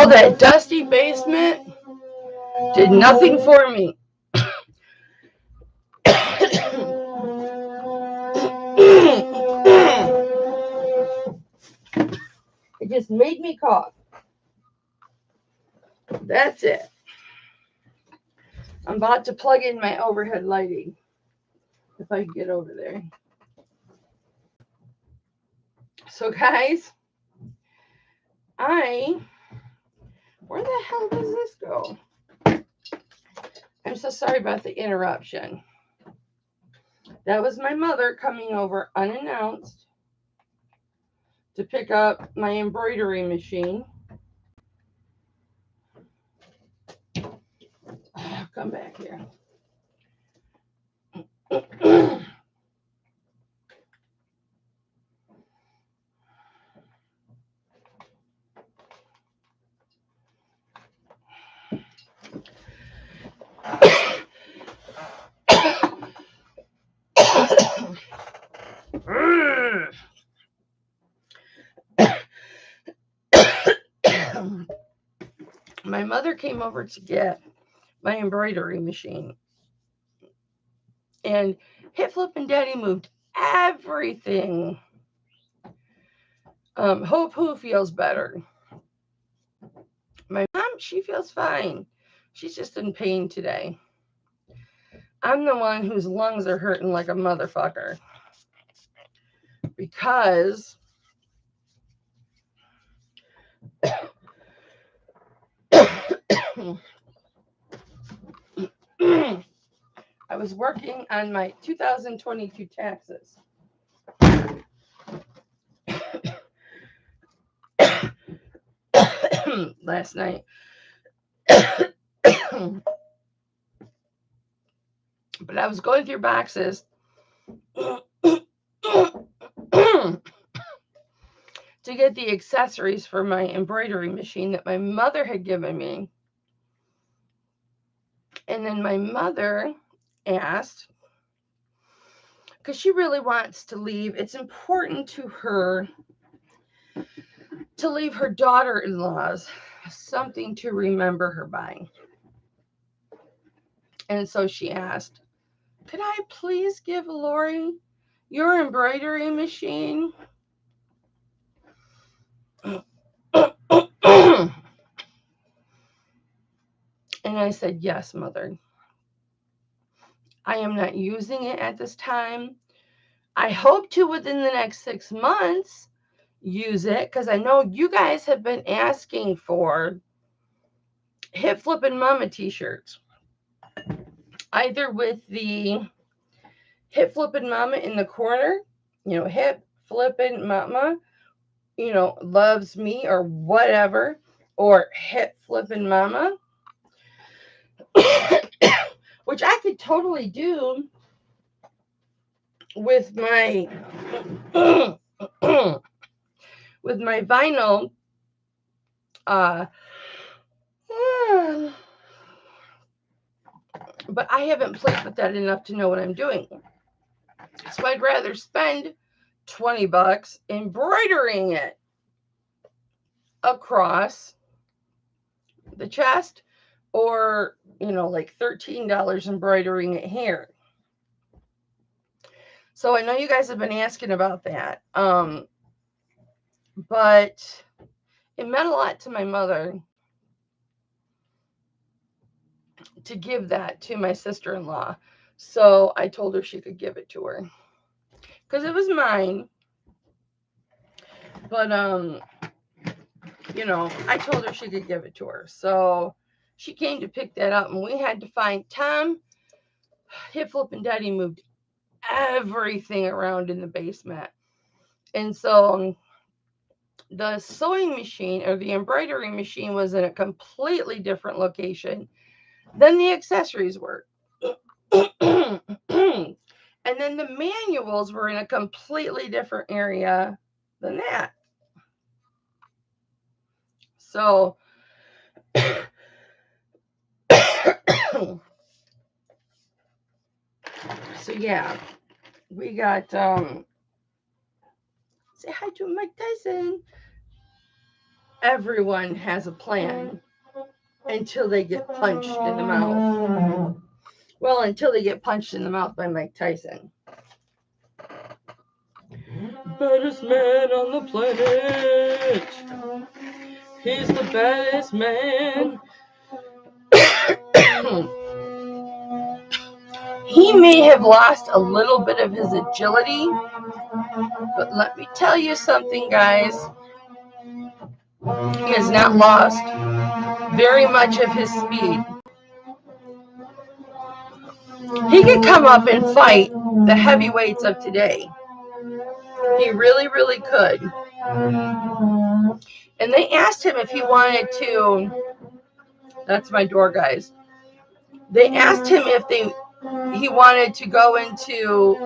that dusty basement did nothing for me. It just made me cough. That's it. I'm about to plug in my overhead lighting. If I can get over there. So guys, where the hell does this go? I'm so sorry about the interruption. That was my mother coming over unannounced to pick up my embroidery machine. Come back here. My mother came over to get my embroidery machine. And Hipflip and Daddy moved everything. Hope who feels better. My mom, she feels fine. She's just in pain today. I'm the one whose lungs are hurting like a motherfucker. Because I was working on my 2022 taxes. Last night. But I was going through boxes to get the accessories for my embroidery machine that my mother had given me. And then my mother asked, because she really wants to leave, it's important to her to leave her daughter-in-laws something to remember her by. And so she asked, could I please give Lori your embroidery machine? And I said, yes, Mother. I am not using it at this time. I hope to, within the next 6 months, use it, because I know you guys have been asking for Hipflippinmamma t-shirts. Either with the Hipflippinmamma in the corner, Hipflippinmamma, loves me or whatever, or Hipflippinmamma, which I could totally do with my with my vinyl but I haven't played with that enough to know what I'm doing. So I'd rather spend $20 embroidering it across the chest, or like $13 embroidering it here. So I know you guys have been asking about that, but it meant a lot to my mother to give that to my sister-in-law. So I told her she could give it to her because it was mine. But I told her she could give it to her. So she came to pick that up, and we had to find Tom. Hipflip and Daddy moved everything around in the basement. And so the sewing machine or the embroidery machine was in a completely different location than the accessories were. And then the manuals were in a completely different area than that. So yeah, we got say hi to Mike Tyson. everyone has a plan until they get punched in the mouth. Well, until they get punched in the mouth by Mike Tyson. Baddest man on the planet. He's the baddest man. He may have lost a little bit of his agility, but let me tell you something, guys. He has not lost very much of his speed. He could come up and fight the heavyweights of today. He really, really could. And they asked him if he wanted to. That's my door, guys. They asked him if he wanted to go into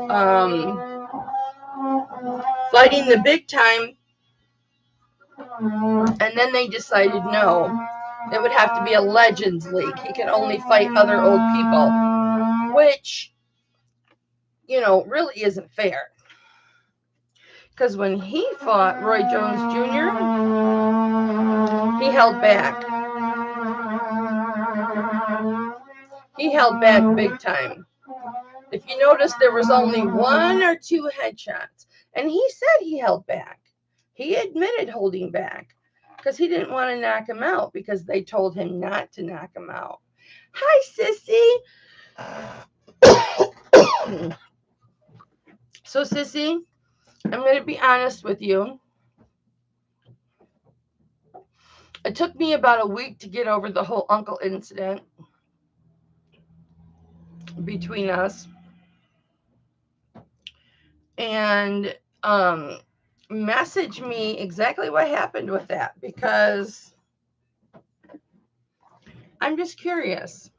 fighting the big time, and then they decided no. It would have to be a Legends League. He can only fight other old people, which, really isn't fair. Because when he fought Roy Jones Jr., he held back. He held back big time. If you notice, there was only 1 or 2 headshots. And he said he held back. He admitted holding back because he didn't want to knock him out because they told him not to knock him out. Hi, Sissy. So, Sissy, I'm going to be honest with you. It took me about a week to get over the whole uncle incident between us. And message me exactly what happened with that, because I'm just curious.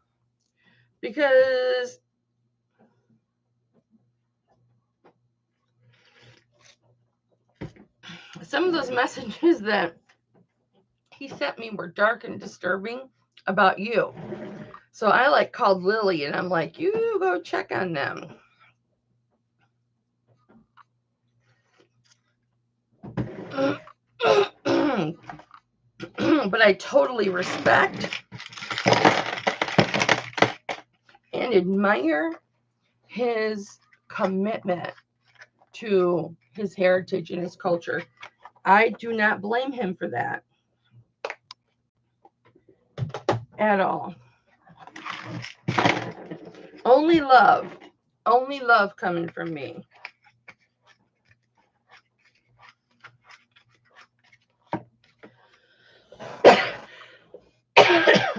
Because some of those messages that he sent me were dark and disturbing about you. So I called Lily and I'm like, you go check on them. But I totally respect and admire his commitment to his heritage and his culture. I do not blame him for that at all. Only love coming from me.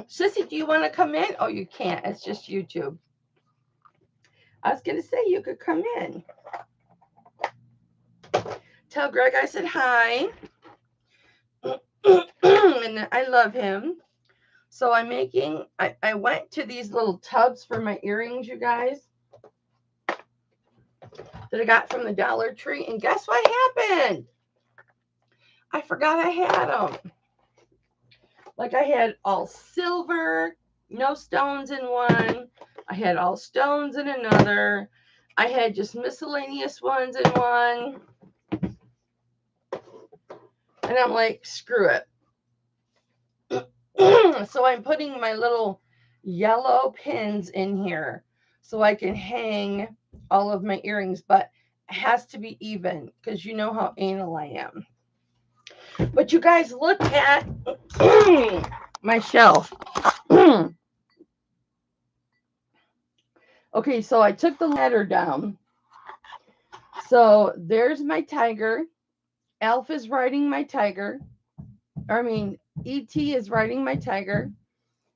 Sissy, do you want to come in? Oh, you can't. It's just YouTube. I was going to say you could come in. Tell Greg I said hi. And I love him. So I went to these little tubs for my earrings, you guys, that I got from the Dollar Tree. And guess what happened? I forgot I had them. I had all silver, no stones in one. I had all stones in another. I had just miscellaneous ones in one. And I'm like, screw it. So I'm putting my little yellow pins in here so I can hang all of my earrings, but it has to be even because you know how anal I am. But you guys, look at my shelf. Okay, so I took the ladder down. So there's my tiger. Alf is riding my tiger. E.T. is riding my tiger.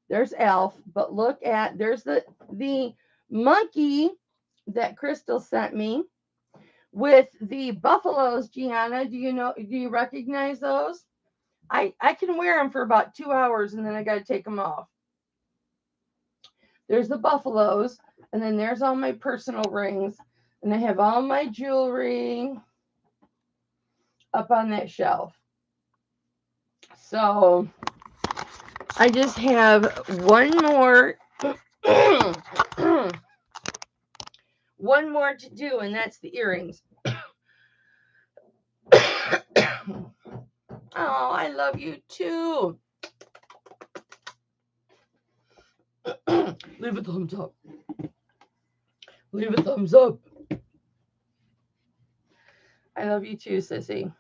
There's Alf. But look at, there's the monkey that Crystal sent me with the buffaloes. Gianna, do you recognize those? I can wear them for about 2 hours and then I got to take them off. There's the buffaloes, and then there's all my personal rings, and I have all my jewelry up on that shelf. So I just have one more to do, and that's the earrings. Oh, I love you too. Leave a thumbs up. Leave a thumbs up. I love you too, sissy.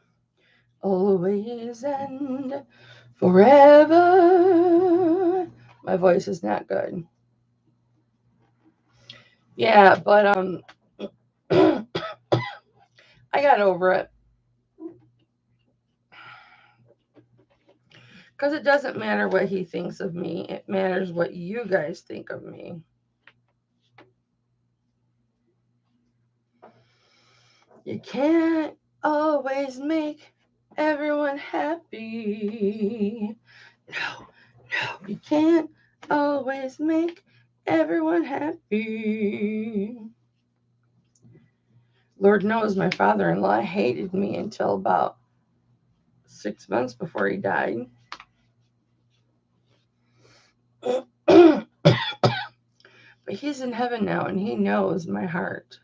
Always and forever. My voice is not good. Yeah, but I got over it. Because it doesn't matter what he thinks of me. It matters what you guys think of me. You can't always make everyone happy. No, you can't always make everyone happy. Lord knows my father-in-law hated me until about 6 months before he died. But he's in heaven now, and he knows my heart.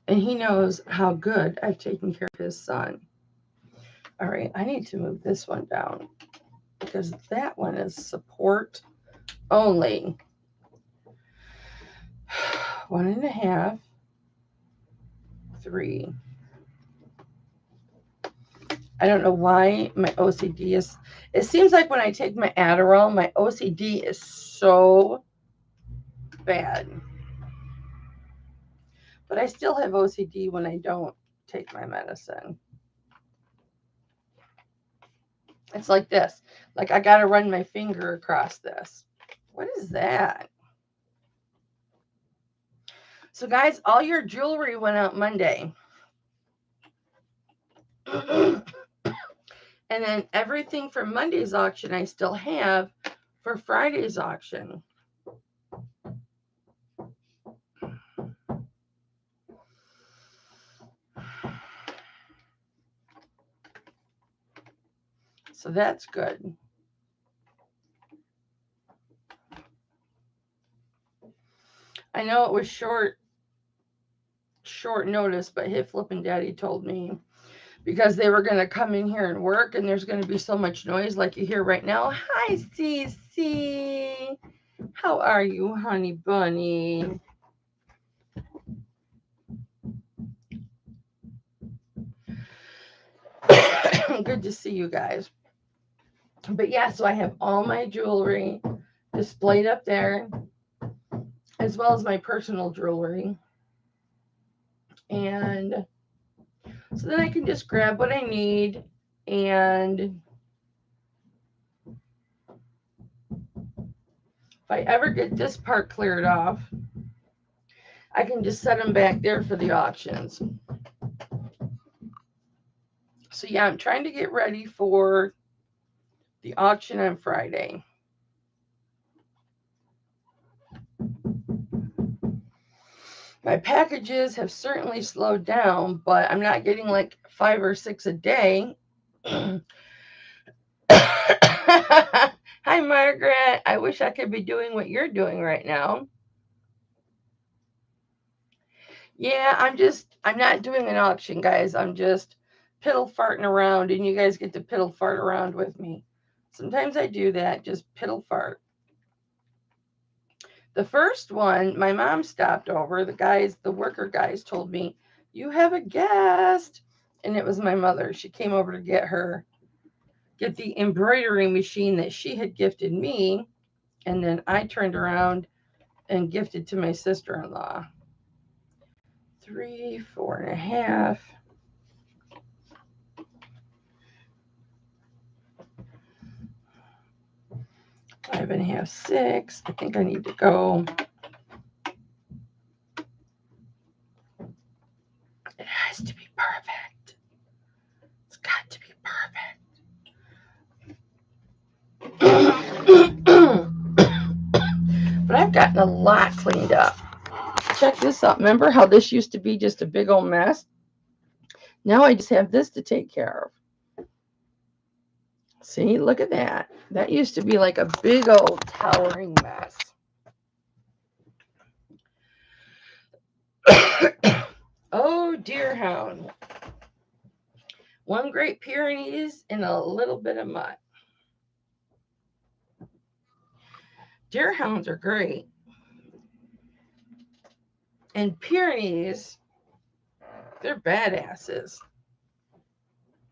And he knows how good I've taken care of his son. All right, I need to move this one down because that one is support only. 1.5, 3. I don't know why my OCD is. It seems like when I take my Adderall, my OCD is so bad. But I still have OCD when I don't take my medicine. It's like this. Like I got to run my finger across this. What is that? So guys, all your jewelry went out Monday. And then everything from Monday's auction I still have for Friday's auction. So that's good. I know it was short notice, but Hipflippin' Daddy told me because they were going to come in here and work, and there's going to be so much noise like you hear right now. Hi, Cece. How are you, honey bunny? Good to see you guys. But yeah, so I have all my jewelry displayed up there, as well as my personal jewelry. And so then I can just grab what I need, and if I ever get this part cleared off, I can just set them back there for the auctions. So yeah, I'm trying to get ready for the auction on Friday. My packages have certainly slowed down, but I'm not getting like 5 or 6 a day. Hi, Margaret. I wish I could be doing what you're doing right now. Yeah, I'm not doing an auction, guys. I'm just piddle farting around, and you guys get to piddle fart around with me. Sometimes I do that, just piddle fart. The first one, my mom stopped over. The worker guys told me, "You have a guest." And it was my mother. She came over to get the embroidery machine that she had gifted me. And then I turned around and gifted to my sister-in-law. 3, 4.5. 5.5, 6. I think I need to go. It has to be perfect. It's got to be perfect. But I've gotten a lot cleaned up. Check this out. Remember how this used to be just a big old mess? Now I just have this to take care of. See, look at that. That used to be like a big old towering mess. Oh, dear hound. 1 Great Pyrenees and a little bit of mutt. Deerhounds are great. And Pyrenees, they're badasses.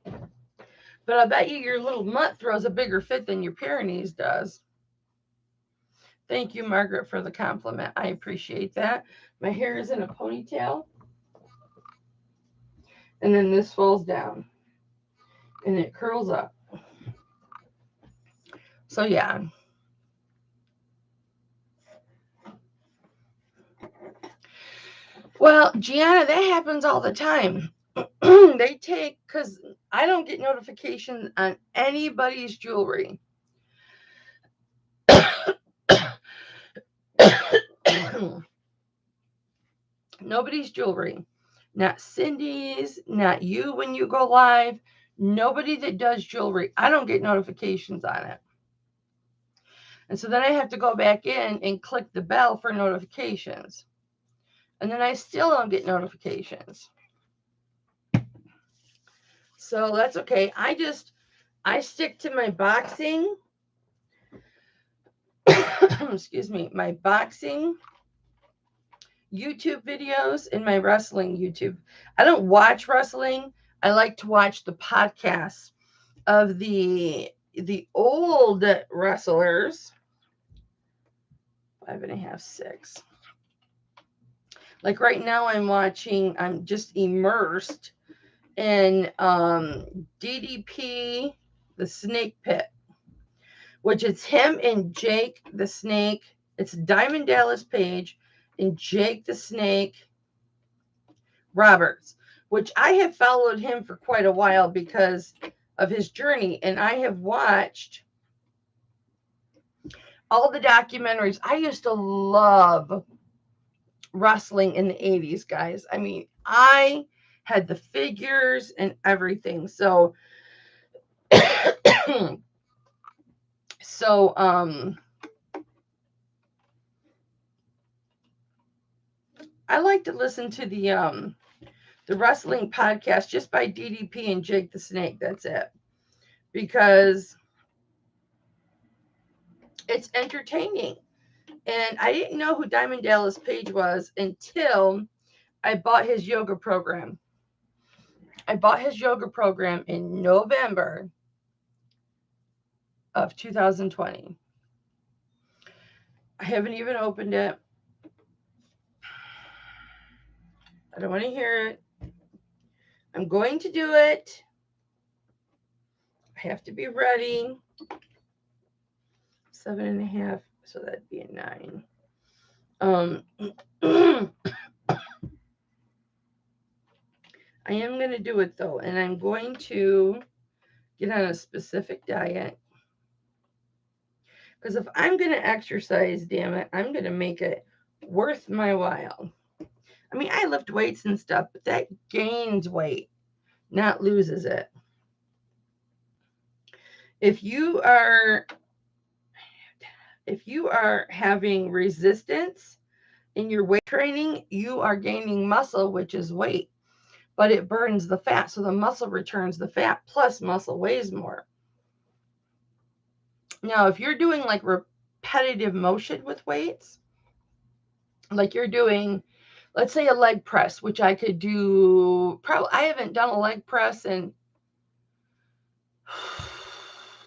But I bet you your little mutt throws a bigger fit than your Pyrenees does. Thank you, Margaret, for the compliment. I appreciate that. My hair is in a ponytail. And then this falls down. And it curls up. So, yeah. Well, Gianna, that happens all the time. They take, because I don't get notifications on anybody's jewelry. Nobody's jewelry. Not Cindy's, not you when you go live. Nobody that does jewelry. I don't get notifications on it. And so then I have to go back in and click the bell for notifications. And then I still don't get notifications. So that's okay. I stick to my boxing. Excuse me, my boxing YouTube videos and my wrestling YouTube. I don't watch wrestling. I like to watch the podcasts of the old wrestlers. 5.5, 6. Like right now I'm just immersed in DDP, the Snake Pit, which it's him and Jake the Snake. It's Diamond Dallas Page and Jake the Snake Roberts, which I have followed him for quite a while because of his journey. And I have watched all the documentaries. I used to love wrestling in the 80s, guys. I mean, I had the figures and everything. So, I like to listen to the wrestling podcast just by DDP and Jake the Snake. That's it. Because it's entertaining. And I didn't know who Diamond Dallas Page was until I bought his yoga program. I bought his yoga program in November of 2020. I haven't even opened it. I don't want to hear it. I'm going to do it. I have to be ready. 7.5, so that'd be a 9. I am going to do it though, and I'm going to get on a specific diet. Because if I'm going to exercise, damn it, I'm going to make it worth my while. I mean, I lift weights and stuff, but that gains weight, not loses it. If you are having resistance in your weight training, you are gaining muscle, which is weight, but it burns the fat. So the muscle returns the fat, plus muscle weighs more. Now, if you're doing like repetitive motion with weights, like you're doing, let's say a leg press, which I could do, I haven't done a leg press in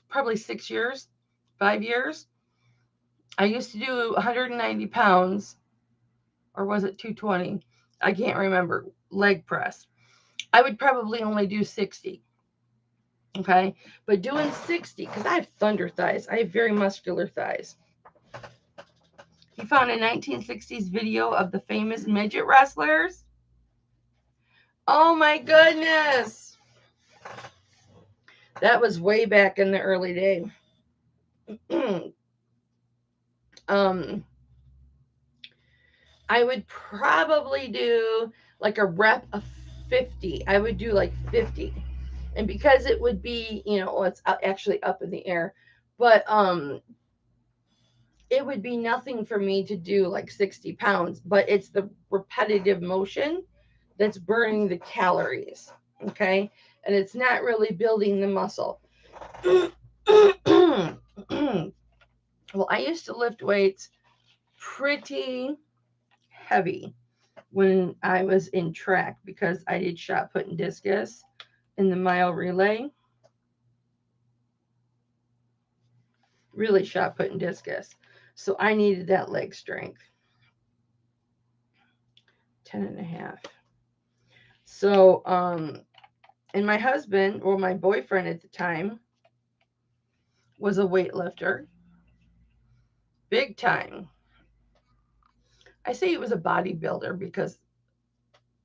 probably 6 years, 5 years. I used to do 190 pounds, or was it 220? I can't remember, leg press. I would probably only do 60. Okay. But doing 60, because I have thunder thighs. I have very muscular thighs. He found a 1960s video of the famous midget wrestlers. Oh my goodness. That was way back in the early day. I would probably do like a rep of 50. I would do like 50. And because it would be, it's actually up in the air, but it would be nothing for me to do like 60 pounds, but it's the repetitive motion that's burning the calories. Okay. and it's not really building the muscle. Well, I used to lift weights pretty heavy when I was in track because I did shot put and discus in the mile relay. Really shot put and discus. So I needed that leg strength. 10.5. So, and my husband, or my boyfriend at the time, was a weightlifter. Big time. I say he was a bodybuilder because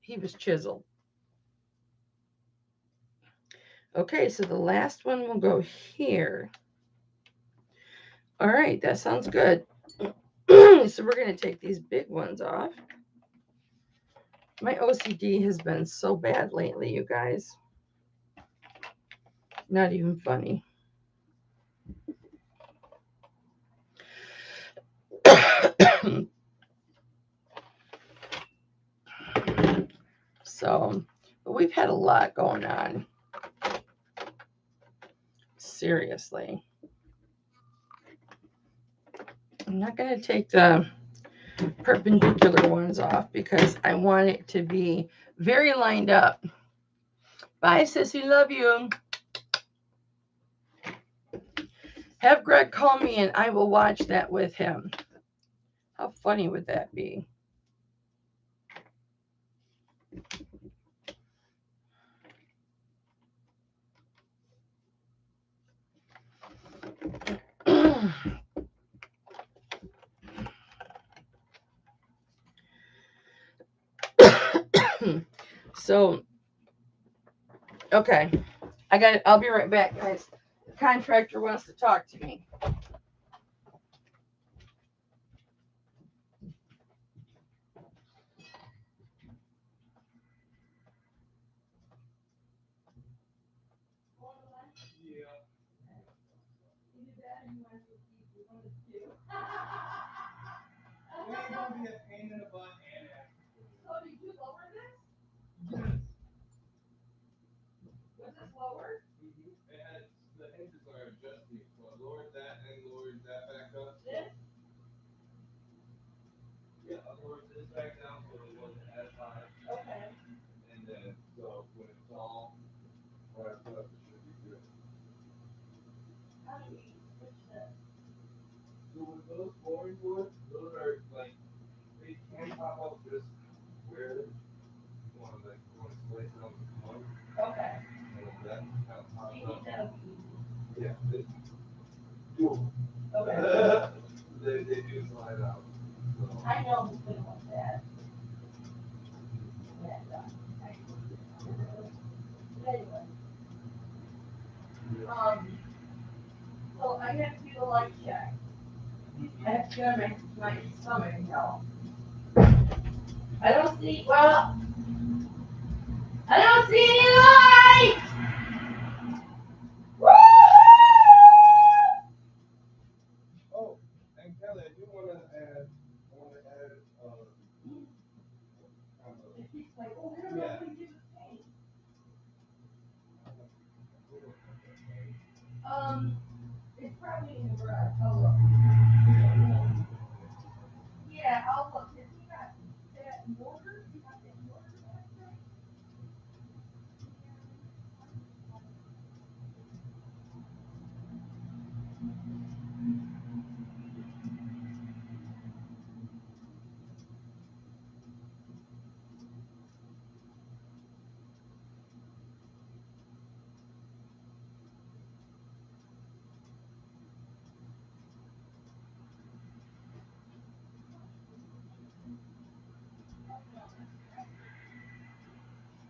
he was chiseled. Okay, so the last one will go here. All right, that sounds good. So we're going to take these big ones off. My OCD has been so bad lately, you guys. Not even funny. So, but we've had a lot going on. Seriously. I'm not going to take the perpendicular ones off because I want it to be very lined up. Bye, sissy. Love you. Have Greg call me and I will watch that with him. How funny would that be? So, okay. I'll be right back, guys. The contractor wants to talk to me. So did you lower this? Was this lower? The hinges are adjusting. So I lowered that and lowered that back up. This? Yeah, I lowered this back down so it wasn't as high. Okay. And then, so when it's all wrapped up, it should be good. How do we switch this? So with those flooring boards, those are like, they can pop up just where you want to slice it on the mug. Okay. And that kind of pops up. Yeah, they do. Okay. They do slide out. So. I know who's going to want that. Anyway. So I have to do the light check. I have to go to my stomach now. I don't see any light! Woo! Oh, and Kelly, I do want to add, like, oh, we don't know if we give it paint. It's probably in the garage. I'll look. Yeah, I'll look. If you got that mortar, you got that mortar back there?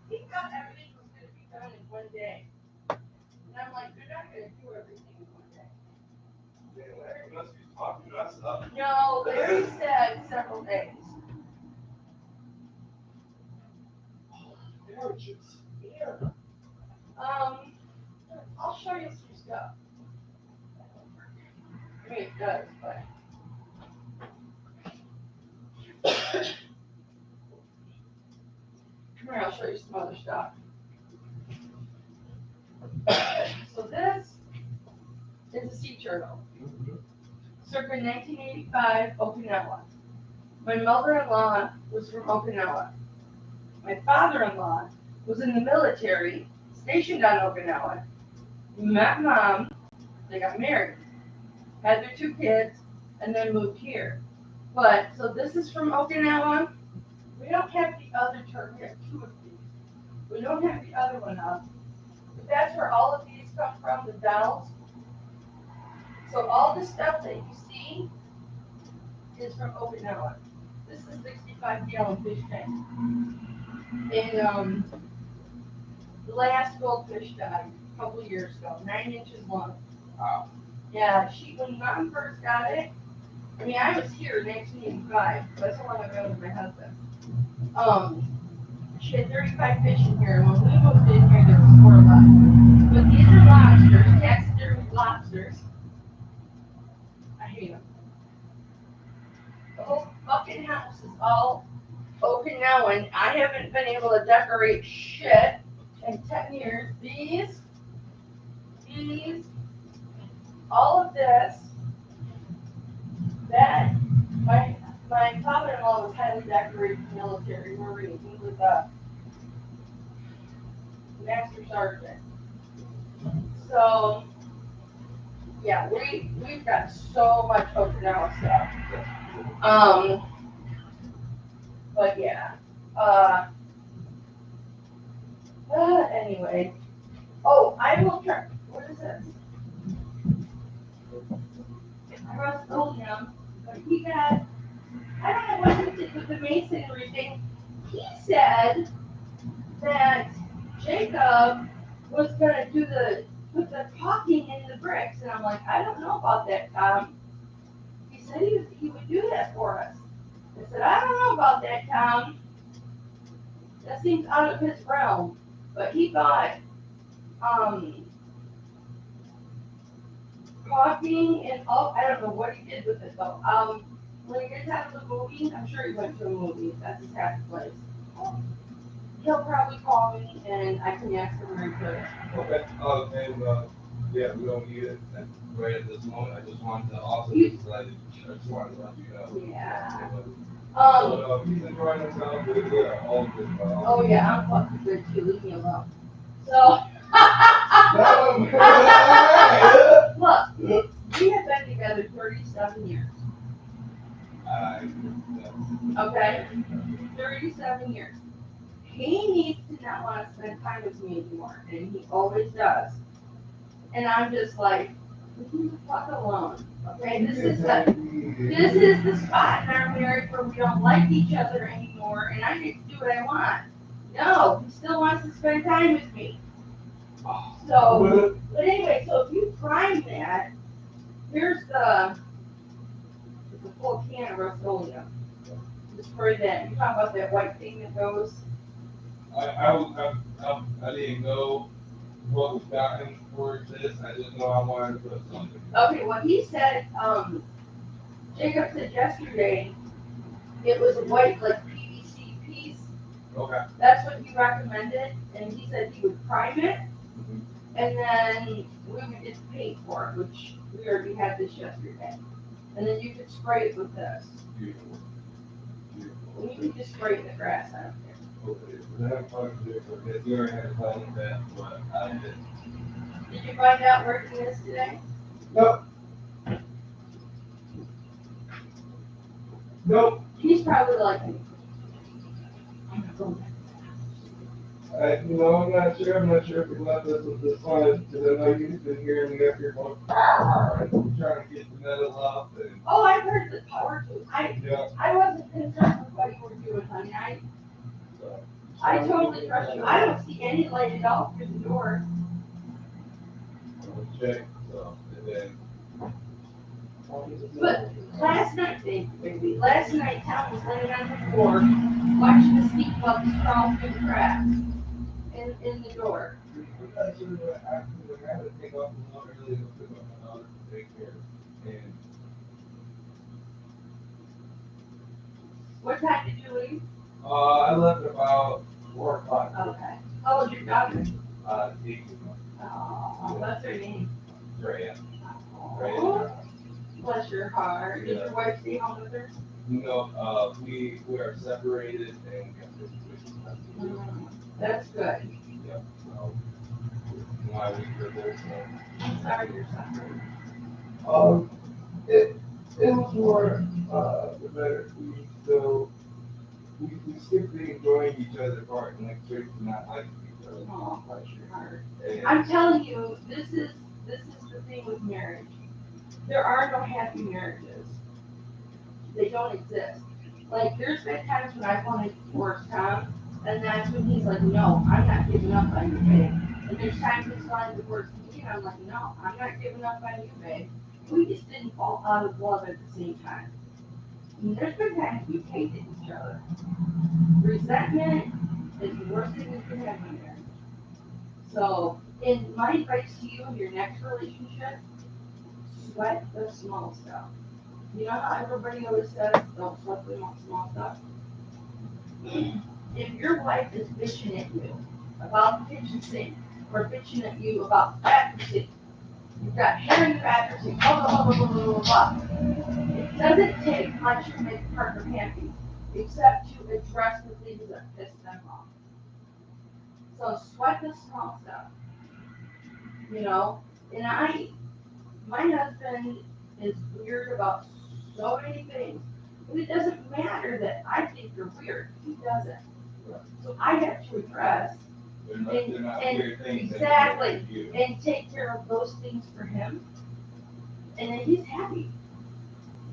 He thought everything was going to be done in one day. And I'm like, you're not going to do everything in one day. Larry must be talking to us up. No, Larry said several days. Gorgeous. Yeah. I'll show you some stuff. I mean, it does, but. Come here, I'll show you some other stuff. So this is a sea turtle. Circa 1985, Okinawa. My mother-in-law was from Okinawa. My father-in-law was in the military, stationed on Okinawa. Met mom, they got married, had their 2 kids, and then moved here. But, so this is from Okinawa. We don't have the other turtle. We have 2 of these. We don't have the other one up. But that's where all of these come from, the dolls. So all the stuff that you see is from Okinawa. This is a 65-gallon fish tank. And the last goldfish died a couple of years ago, 9 inches long. Wow. Yeah, when mom first got it, I mean, I was here in 1985. That's how long I've been with my husband. She had 35 fish in here, and when we moved in here, there was 4 left. But these are lobsters, taxidermy lobsters. I hate them. The whole fucking house is all Okinawan. I haven't been able to decorate shit in 10 years. These, all of this, that, my father-in-law was highly decorated military Marine. He was a master sergeant. So, yeah, we've got so much Okinawa stuff. But yeah. Anyway. Oh, I will try. What is this? I rustled him, but he got, I don't know what he did with the masonry thing. He said that Jacob was gonna put the caulking in the bricks, and I'm like, I don't know about that, Tom. He said he would do that for us. I said, I don't know about that, Tom. That seems out of his realm. But he bought caulking and all. I don't know what he did with it though. When he gets out of the movie, I'm sure he went to a movie. That's his happy place. He'll probably call me and I can ask him very quick. Okay. And yeah, we don't need it right at this moment. I just wanted to also just let you know. Yeah. So he's enjoying himself. We're all good. Oh yeah, I'm fucking good too. Leave me alone. So. Look, we have been together 37 years. Okay? 37 years. He needs to not want to spend time with me anymore, and he always does. And I'm just like, leave the fuck alone. Okay, this is the spot in our marriage where we don't like each other anymore, and I get to do what I want. No, he still wants to spend time with me. So, but anyway, so if you prime that, here's it's a full can of Rust-Oleum. Just spray that. You talk about that white thing that goes. I didn't know what was gotten for this. I just know I wanted to put something. Okay, well he said, Jacob said yesterday, it was a white like PVC piece. Okay. That's what he recommended, and he said he would prime it, and then we would just paint for it, which we already had this yesterday. And then you could spray it with this. Beautiful. And you could just spray it in the grass, I don't care. Okay. We haven't talked to you. We already had a plan with that, but I didn't. Did you find out where he is today? Nope. Nope. He's probably like me. I'm not sure. I'm not sure if he left us with this one, because I know you've been hearing me up here going, trying to get the metal off. And, oh, I've heard the power too. I wasn't concerned with what you were doing, honey. I totally trust you. I don't see any light at all through the door. Check. So, and then. But last night, baby, last night Tom was laying on the floor watching the sneak bugs crawl through the cracks in the door. What time did you leave? I left about 4 o'clock. Okay. How old is your daughter? 18 months. Oh, what's her name? Drea. Oh, bless your heart. Did your wife stay home with her? No, we are separated and we have situations. That's good. Yep. So why we were there. So. I'm sorry you're suffering. It it was more the better. We simply enjoying each other part and like straight to not liking each other. Oh, bless your heart. And I'm telling you, this is the thing with marriage. There are no happy marriages. They don't exist. Like there's been times when I wanted to divorce Tom, and that's when he's like, no, I'm not giving up on you, babe. And there's times he's wanting to divorce me, and I'm like, no, I'm not giving up on you, babe. We just didn't fall out of love at the same time. And there's been times we've hated each other. Resentment is the worst thing you can have in a marriage. So, in my advice to you in your next relationship, sweat the small stuff. You know how everybody always says, don't sweat the small stuff? If your wife is bitching at you about the kitchen sink, or bitching at you about the bathroom sink, you've got hair in the bathroom sink, blah, blah, blah, blah, blah, blah, blah, it doesn't take much to make a partner happy, except to address the things that piss them off. So sweat the small stuff, you know? And my husband is weird about so many things, but it doesn't matter that I think you're weird. He doesn't. So I have to address they're not weird things. exactly, and take care of those things for him, and then he's happy,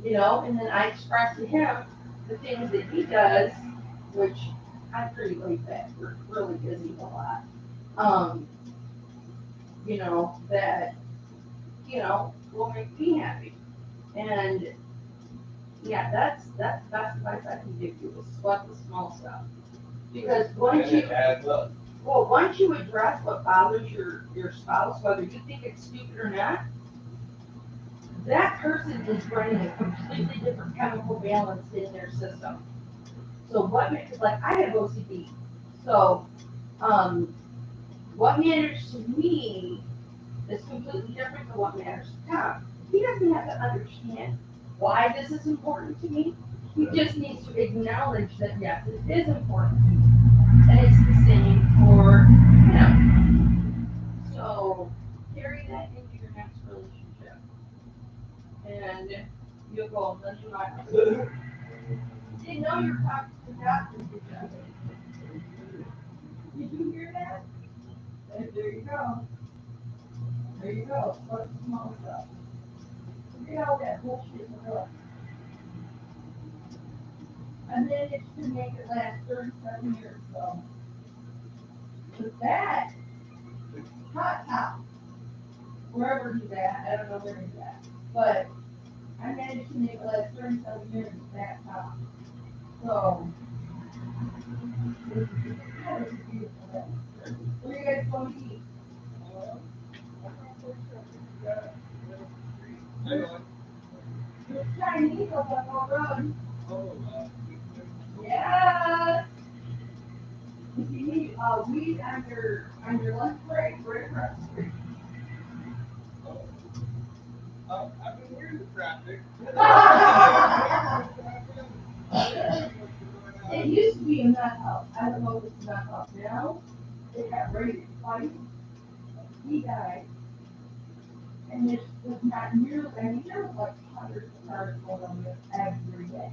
you know. And then I express to him the things that he does, which I'm pretty laid back. We're really busy a lot. Um, you know that will make me happy, and yeah, that's the best advice I can give you is sweat the small stuff. Because once And it adds up. once you address what bothers your spouse, whether you think it's stupid or not, that person is running a completely different chemical balance in their system. So what makes like I have OCD. So um, what matters to me is completely different than what matters to Tom. He doesn't have to understand why this is important to me. He just needs to acknowledge that yes, it is important to me. And it's the same for him. So carry that into your next relationship. And you'll go a million miles. Didn't know you were talking to the doctor, did you? Did you hear that? There you go. There you go. Start small stuff. Forget all that bullshit with us. And then it should make it last 37 years. So with that, hot top, wherever he's at, I don't know where he's at. But I managed to make it last 37 years with that top. So it's a beautiful day. Where you guys going to eat? It's Chinese up on Old Road. Yeah. If you need weed on your lunch break, right across the street. I've been hearing the traffic. It used to be a nut house. I don't know if it's a nut house now. It got raided twice. He died. And it was not nearly, I mean, there was like hundreds of cars going on there every day.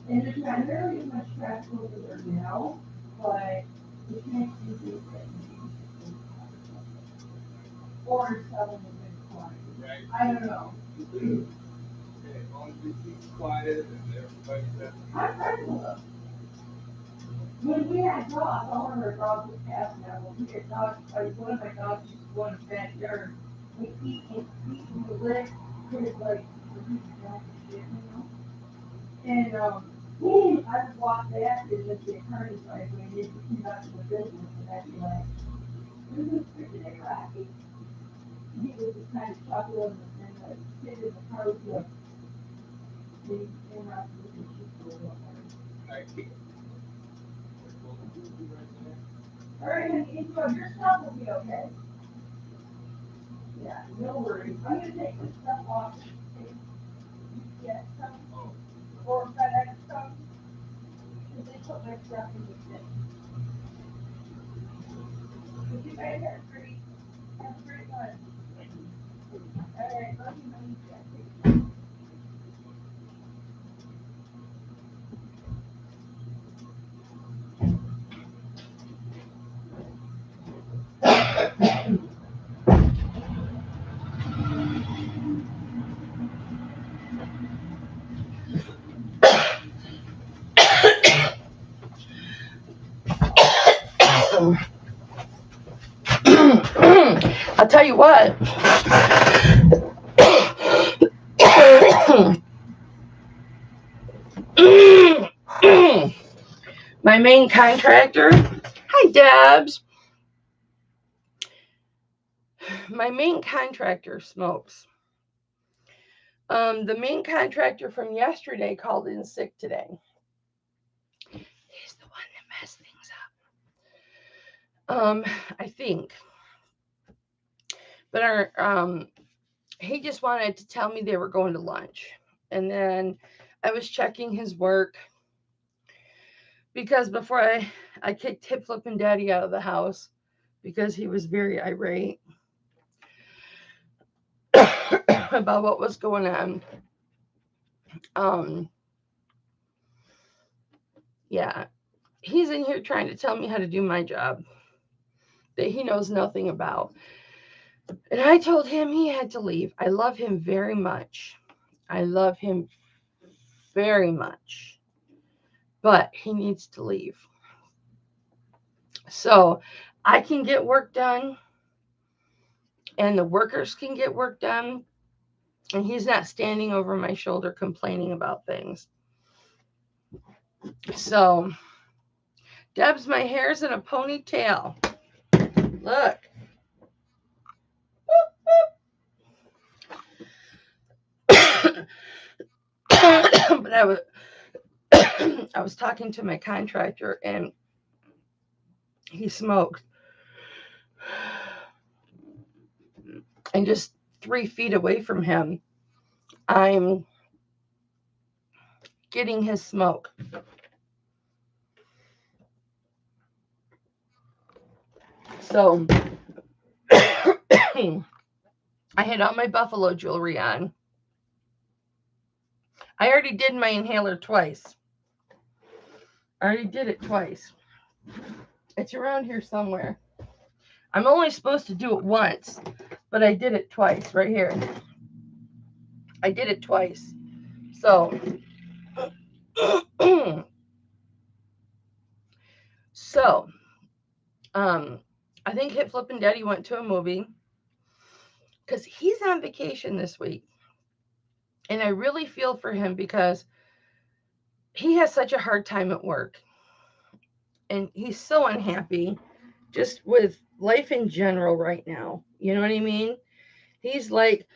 And there's not nearly as much traffic over there now, but it makes you think that maybe or selling a big quantity. Right. I don't know. As long as it keeps quiet and everybody's at I'm friends with them. When we had dogs, all of our dogs was passing out. When we had dogs, like one of my dogs used to go in the backyard. We eat from the leg, put it like, shit, you know? And I would walk back and just the attorney's like, when they came out to the business, and I'd be like, this is freaking Iraqi. And he would just kind of chuckle and the kid in the car would be like, they came out to look at you for a little while. All right, honey, enjoy yourself will be okay. Yeah, no worries. I'm gonna take this stuff off and get some or FedEx some because they put my stuff in the bin. But you guys have a great lunch. All right, love you, honey. I'll tell you what. My main contractor. Hi, Debs. My main contractor smokes. The main contractor from yesterday called in sick today. He's the one that messed things up. I think. But he just wanted to tell me they were going to lunch. And then I was checking his work because before I kicked Hipflippin' Daddy out of the house because he was very irate about what was going on. Yeah, he's in here trying to tell me how to do my job that he knows nothing about. And I told him he had to leave. I love him very much. I love him very much. But he needs to leave. So I can get work done and the workers can get work done. And he's not standing over my shoulder complaining about things. So, Debs, my hair's in a ponytail. Look. But I was talking to my contractor and he smoked. And just 3 feet away from him, I'm getting his smoke. So I had all my buffalo jewelry on. I already did my inhaler twice. I already did it twice. It's around here somewhere. I'm only supposed to do it once, but I did it twice right here. I did it twice. So, I think Hipflippin' Daddy went to a movie because he's on vacation this week. And I really feel for him because he has such a hard time at work. And he's so unhappy just with life in general right now. You know what I mean? He's like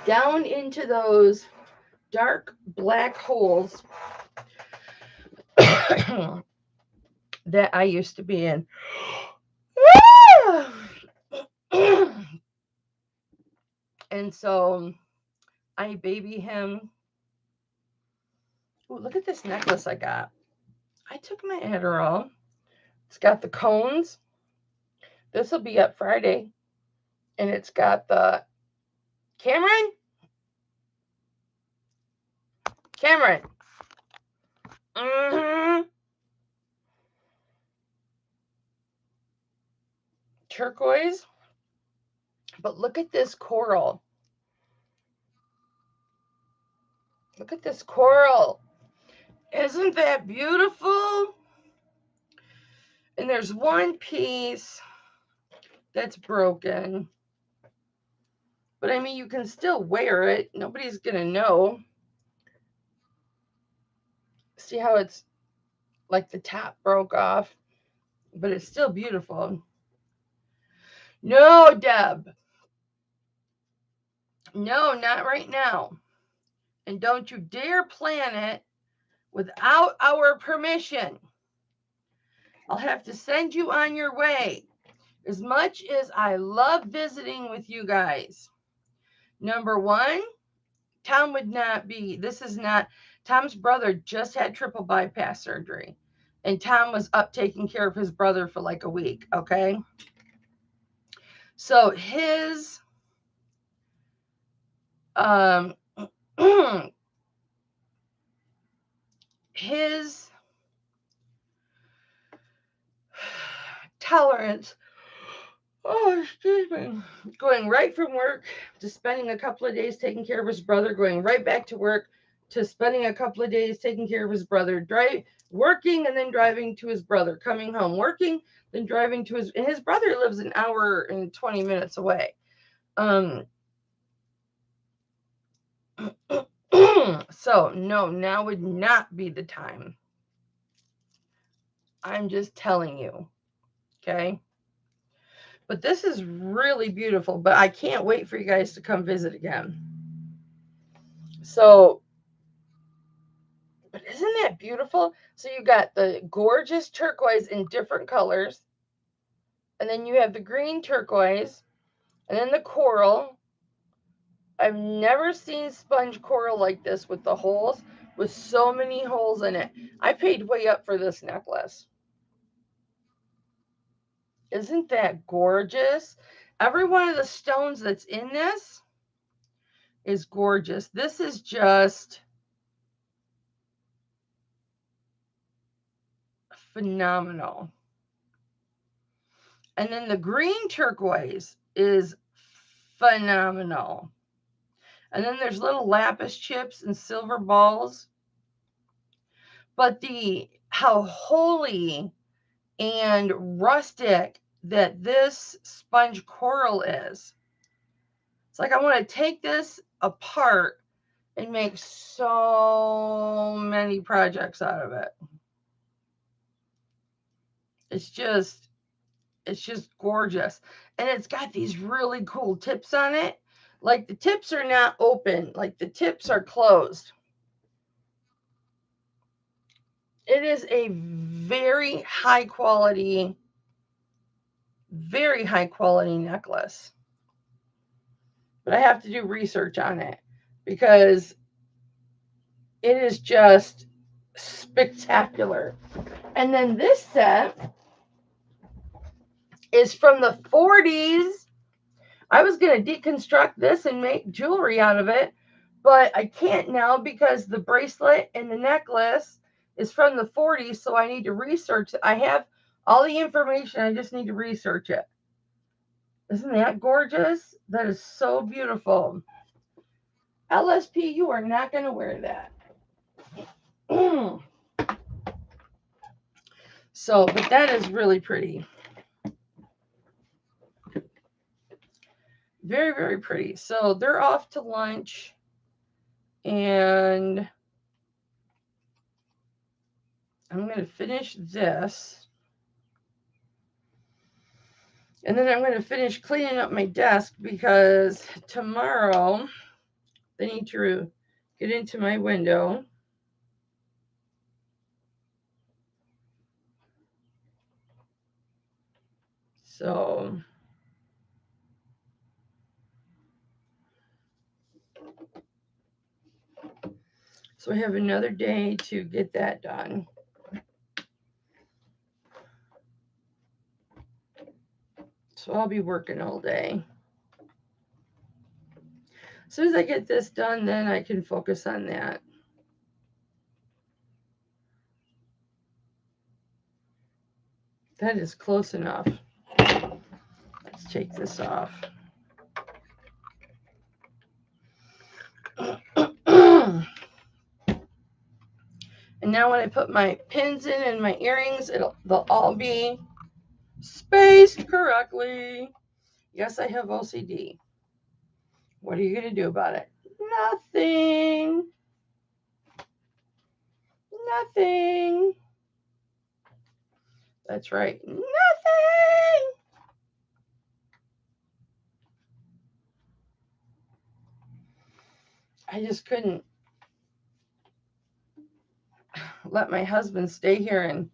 down into those dark black holes that I used to be in. And so I baby him. Ooh, look at this necklace I got. I took my Adderall. It's got the cones. This will be up Friday. And it's got the Cameron. Mm-hmm. Turquoise. But look at this coral. Look at this coral. Isn't that beautiful? And there's one piece that's broken. But I mean, you can still wear it. Nobody's going to know. See how it's like the top broke off? But it's still beautiful. No, Deb. No, not right now. And don't you dare plan it without our permission. I'll have to send you on your way As much as I love visiting with you guys, number one, Tom would not be, this is not, Tom's brother just had triple bypass surgery. And Tom was up taking care of his brother for like a week, okay? So um, his tolerance, oh, excuse me, going right from work to spending a couple of days taking care of his brother, going right back to work to spending a couple of days taking care of his brother, working and then driving to his brother, coming home, working, then driving to and his brother lives an hour and 20 minutes away. So no, now would not be the time. I'm just telling you, okay? But this is really beautiful, but I can't wait for you guys to come visit again. So, but isn't that beautiful? So you got the gorgeous turquoise in different colors, and then you have the green turquoise, and then the coral. I've never seen sponge coral like this with the holes, with so many holes in it. I paid way up for this necklace. Isn't that gorgeous? Every one of the stones that's in this is gorgeous. This is just phenomenal. And then the green turquoise is phenomenal. And then there's little lapis chips and silver balls. But how holy and rustic that this sponge coral is. It's like I want to take this apart and make so many projects out of it. It's just gorgeous. And it's got these really cool tips on it. Like the tips are not open, like the tips are closed. It is a very high quality necklace. But I have to do research on it because it is just spectacular. And then this set is from the 40s. I was going to deconstruct this and make jewelry out of it, but I can't now because the bracelet and the necklace is from the 40s, so I need to research it. I have all the information, I just need to research it. Isn't that gorgeous? That is so beautiful. LSP, you are not going to wear that. So, but that is really pretty. Very, very pretty. So they're off to lunch, and I'm going to finish this. And then I'm going to finish cleaning up my desk because tomorrow they need to get into my window. So I have another day to get that done. So I'll be working all day. As soon as I get this done, then I can focus on that. That is close enough. Let's take this off. And now when I put my pins in and my earrings, they'll all be spaced correctly. Yes, I have OCD. What are you going to do about it? Nothing. Nothing. That's right. Nothing. I just couldn't let my husband stay here and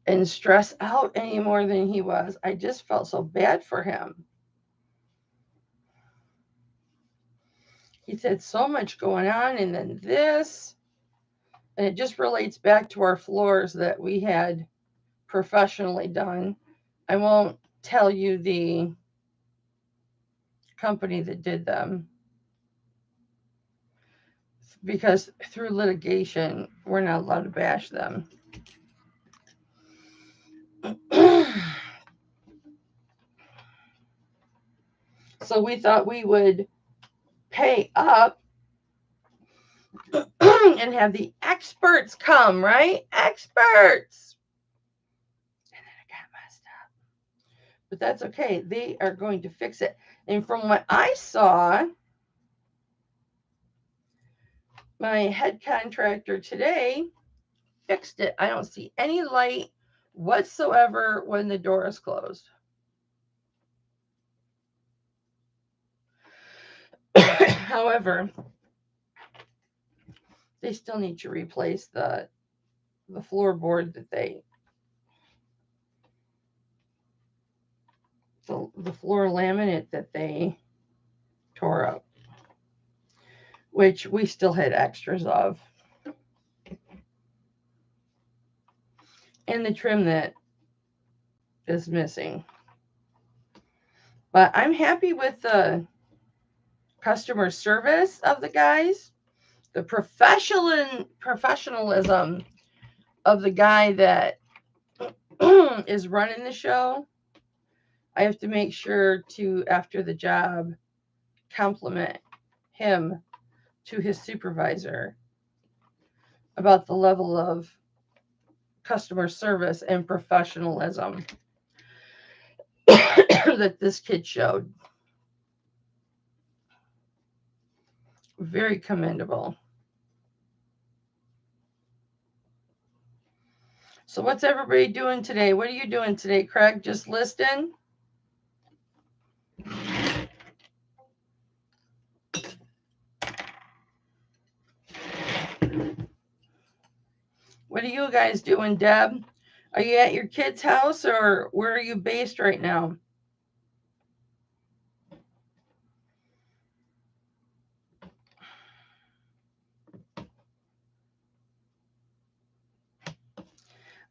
and stress out any more than he was. I just felt so bad for him. He said so much going on, and then this. And it just relates back to our floors that we had professionally done. I won't tell you the company that did them because through litigation, we're not allowed to bash them. So we thought we would pay up and have the experts come, right? Experts. And then it got messed up. But that's okay. They are going to fix it. And from what I saw, my head contractor today fixed it. I don't see any light whatsoever when the door is closed. However, they still need to replace the floorboard that the floor laminate that they tore up, which we still had extras of, and the trim that is missing. But I'm happy with the customer service of the guys, the professionalism of the guy that is running the show. I have to make sure to, after the job, compliment him to his supervisor about the level of customer service and professionalism that this kid showed. Very commendable. So what's everybody doing today? What are you doing today, Craig? Just listening? What are you guys doing, Deb? Are you at your kid's house or where are you based right now?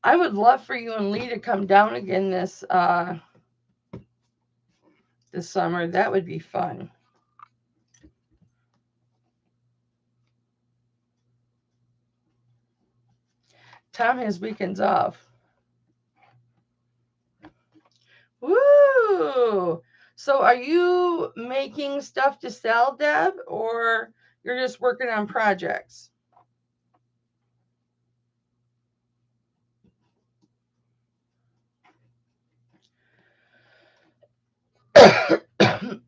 I would love for you and Lee to come down again this summer. That would be fun. Tom has weekends off. Woo! So are you making stuff to sell, Deb, or you're just working on projects?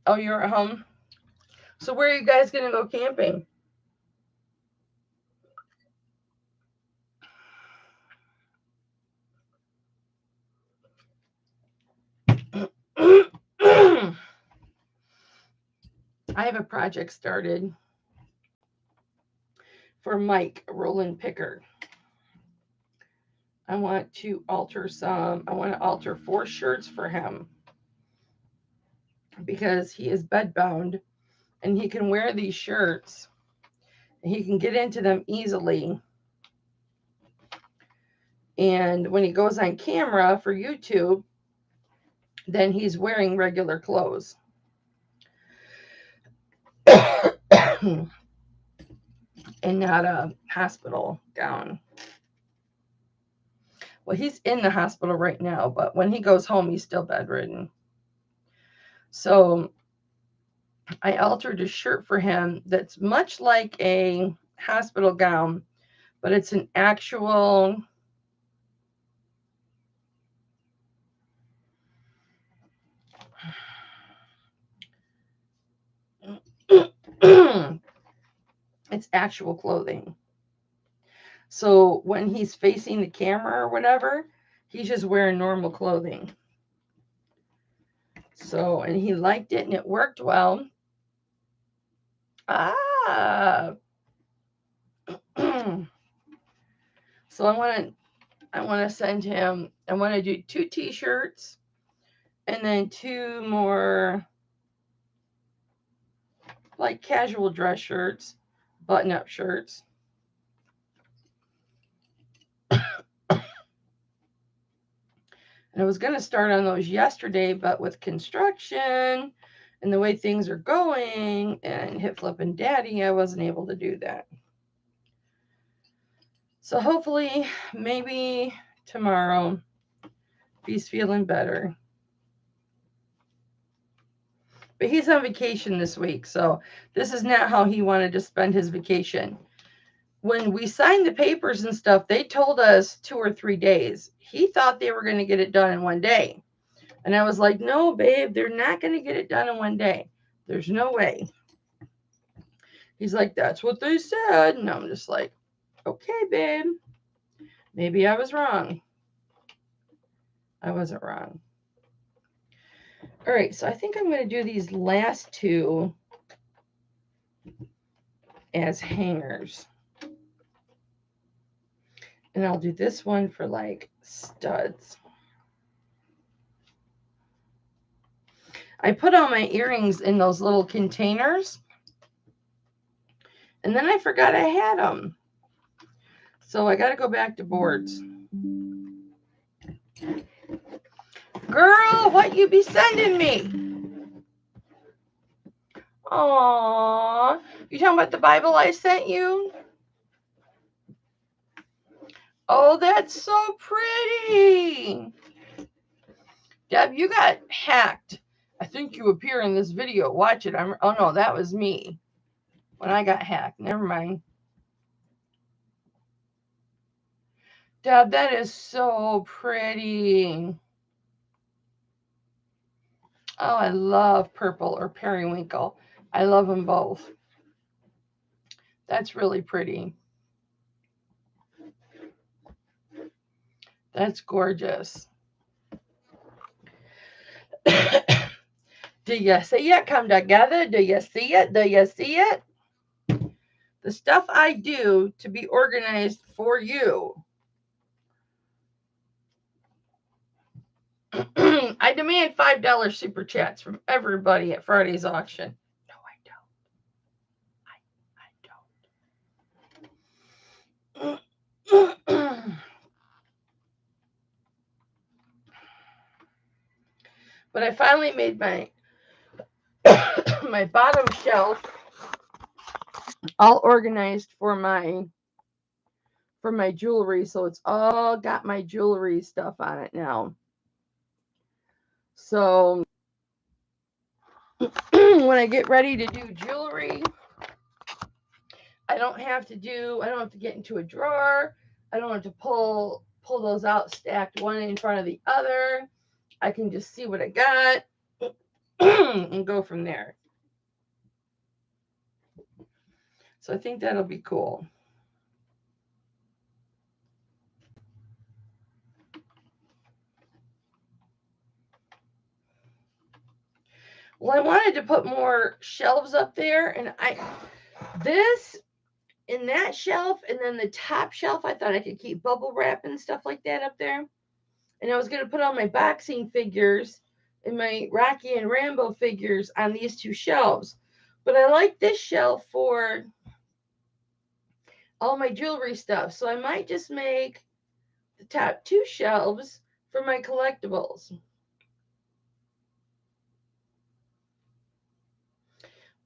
Oh, you're at home? So where are you guys going to go camping? I have a project started for Mike Roland Picker. I want to alter 4 shirts for him because he is bedbound and he can wear these shirts and he can get into them easily. And when he goes on camera for YouTube, then he's wearing regular clothes. And not a hospital gown. Well, he's in the hospital right now, but when he goes home, he's still bedridden. So I altered a shirt for him that's much like a hospital gown, but it's an actual it's actual clothing. So when he's facing the camera or whatever, he's just wearing normal clothing. So, and he liked it and it worked well. So I want to send him, I want to do 2 t-shirts and then 2 more like casual dress shirts, button-up shirts. And I was going to start on those yesterday, but with construction and the way things are going and Hip Flippin' Daddy, I wasn't able to do that. So hopefully, maybe tomorrow, he's feeling better. But he's on vacation this week, so this is not how he wanted to spend his vacation. When we signed the papers and stuff, they told us 2 or 3 days. He thought they were going to get it done in 1 day. And I was like, no, babe, they're not going to get it done in 1 day. There's no way. He's like, that's what they said. And I'm just like, okay, babe. Maybe I was wrong. I wasn't wrong. All right, so I think I'm going to do these last 2 as hangers. And I'll do this one for like studs. I put all my earrings in those little containers. And then I forgot I had them. So I got to go back to boards. Girl, what you be sending me? Aww. You talking about the Bible I sent you? Oh, that's so pretty. Deb, you got hacked. I think you appear in this video. Watch it. Oh, no, that was me when I got hacked. Never mind. Deb, that is so pretty. Oh, I love purple or periwinkle. I love them both. That's really pretty. That's gorgeous. Do you see it come together? Do you see it? Do you see it? The stuff I do to be organized for you. I demand $5 super chats from everybody at Friday's auction. No, I don't. But I finally made my my bottom shelf all organized for my jewelry, so it's all got my jewelry stuff on it now. So when I get ready to do jewelry, I don't have to get into a drawer. I don't have to pull those out stacked one in front of the other. I can just see what I got and go from there. So I think that'll be cool. Well, I wanted to put more shelves up there, and this in that shelf, and then the top shelf, I thought I could keep bubble wrap and stuff like that up there. And I was going to put all my boxing figures and my Rocky and Rambo figures on these 2 shelves. But I like this shelf for all my jewelry stuff. So I might just make the top 2 shelves for my collectibles.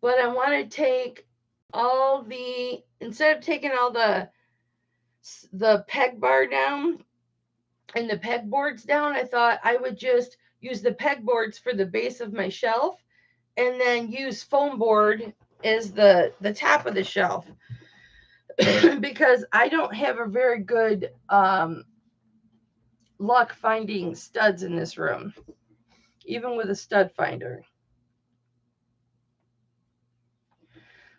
But I want to take instead of taking all the peg bar down and the pegboards down, I thought I would just use the pegboards for the base of my shelf and then use foam board as the top of the shelf. Because I don't have a very good luck finding studs in this room, even with a stud finder.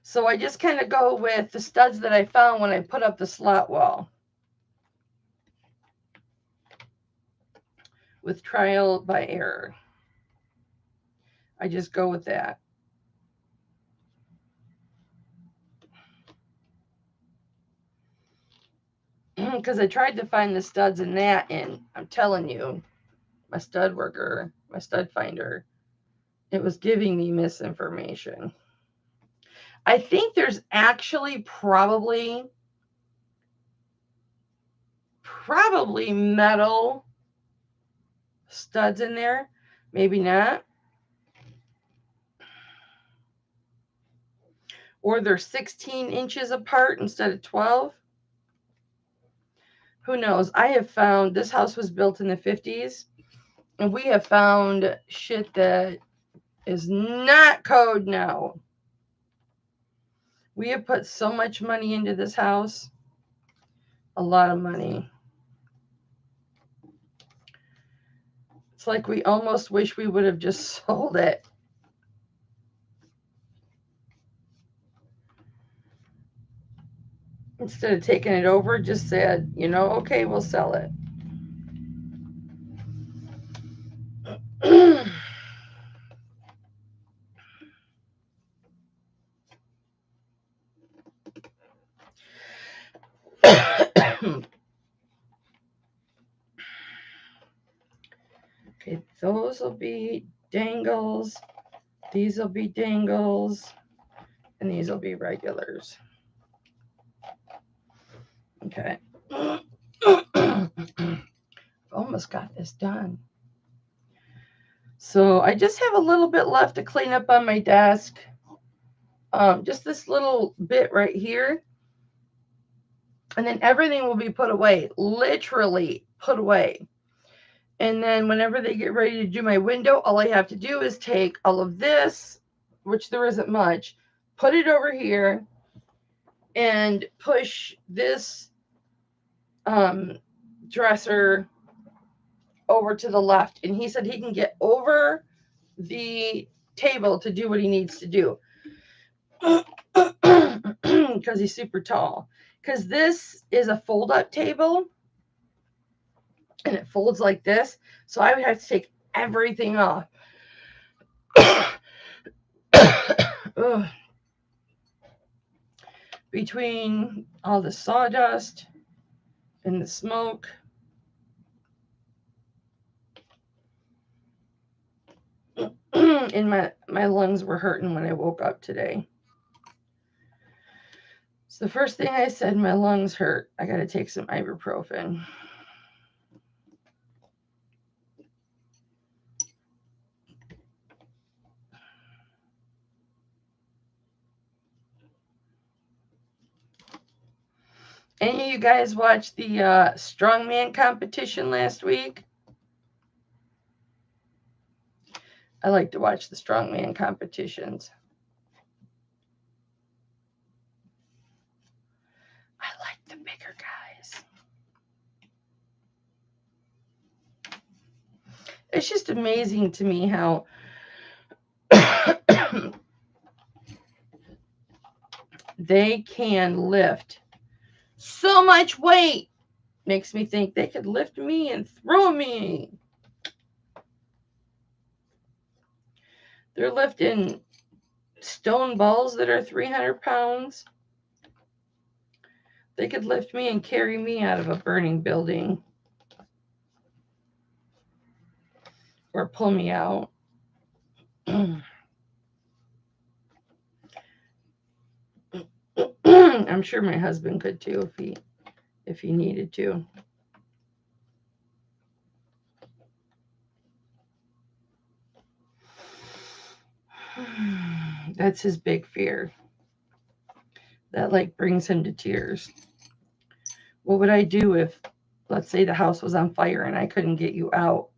So I just kind of go with the studs that I found when I put up the slot wall with trial by error. I just go with that. Because I tried to find the studs in that, and I'm telling you, my stud worker, my stud finder, it was giving me misinformation. I think there's actually probably metal studs in there. Maybe not. Or they're 16 inches apart instead of 12. Who knows? I have found, this house was built in the 50s, and we have found shit that is not code now. We have put so much money into this house. A lot of money. It's like we almost wish we would have just sold it. Instead of taking it over, just said, okay, we'll sell it. Okay, those will be dangles. These will be dangles. And these will be regulars. Okay. Almost got this done. So I just have a little bit left to clean up on my desk. Just this little bit right here. And then everything will be put away. Literally put away. And then whenever they get ready to do my window, all I have to do is take all of this, which there isn't much, put it over here, and push this dresser over to the left. And he said he can get over the table to do what he needs to do. Because he's super tall. Because this is a fold-up table. And it folds like this. So I would have to take everything off. Between all the sawdust and the smoke. And my lungs were hurting when I woke up today. So the first thing I said, my lungs hurt. I got to take some ibuprofen. Any of you guys watched the strongman competition last week? I like to watch the strongman competitions. I like the bigger guys. It's just amazing to me how they can lift so much weight. Makes me think they could lift me and throw me. They're lifting stone balls that are 300 pounds. They could lift me and carry me out of a burning building. Or pull me out. I'm sure my husband could too if he needed to. That's his big fear. That like brings him to tears. What would I do if, let's say, the house was on fire and I couldn't get you out?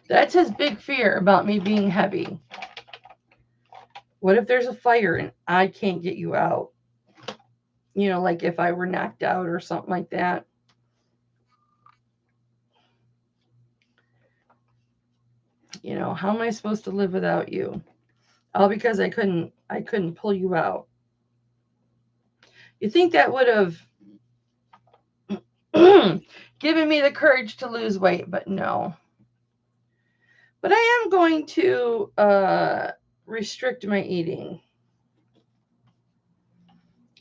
That's his big fear about me being heavy. What if there's a fire and I can't get you out? Like if I were knocked out or something like that. How am I supposed to live without you? All because I couldn't pull you out. You think that would have given me the courage to lose weight, but no. But I am going to restrict my eating.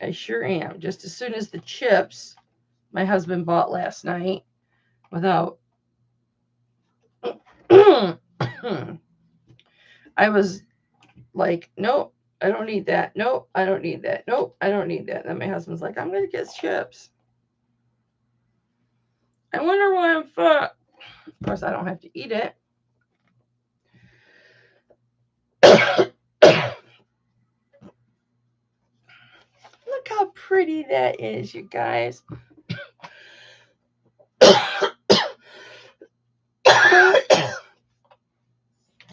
I sure am. Just as soon as the chips my husband bought last night without I was like, nope, I don't need that. Nope, I don't need that. Nope, I don't need that. And then my husband's like, I'm going to get chips. I wonder why I'm fat. Of course, I don't have to eat it. Look how pretty that is, you guys.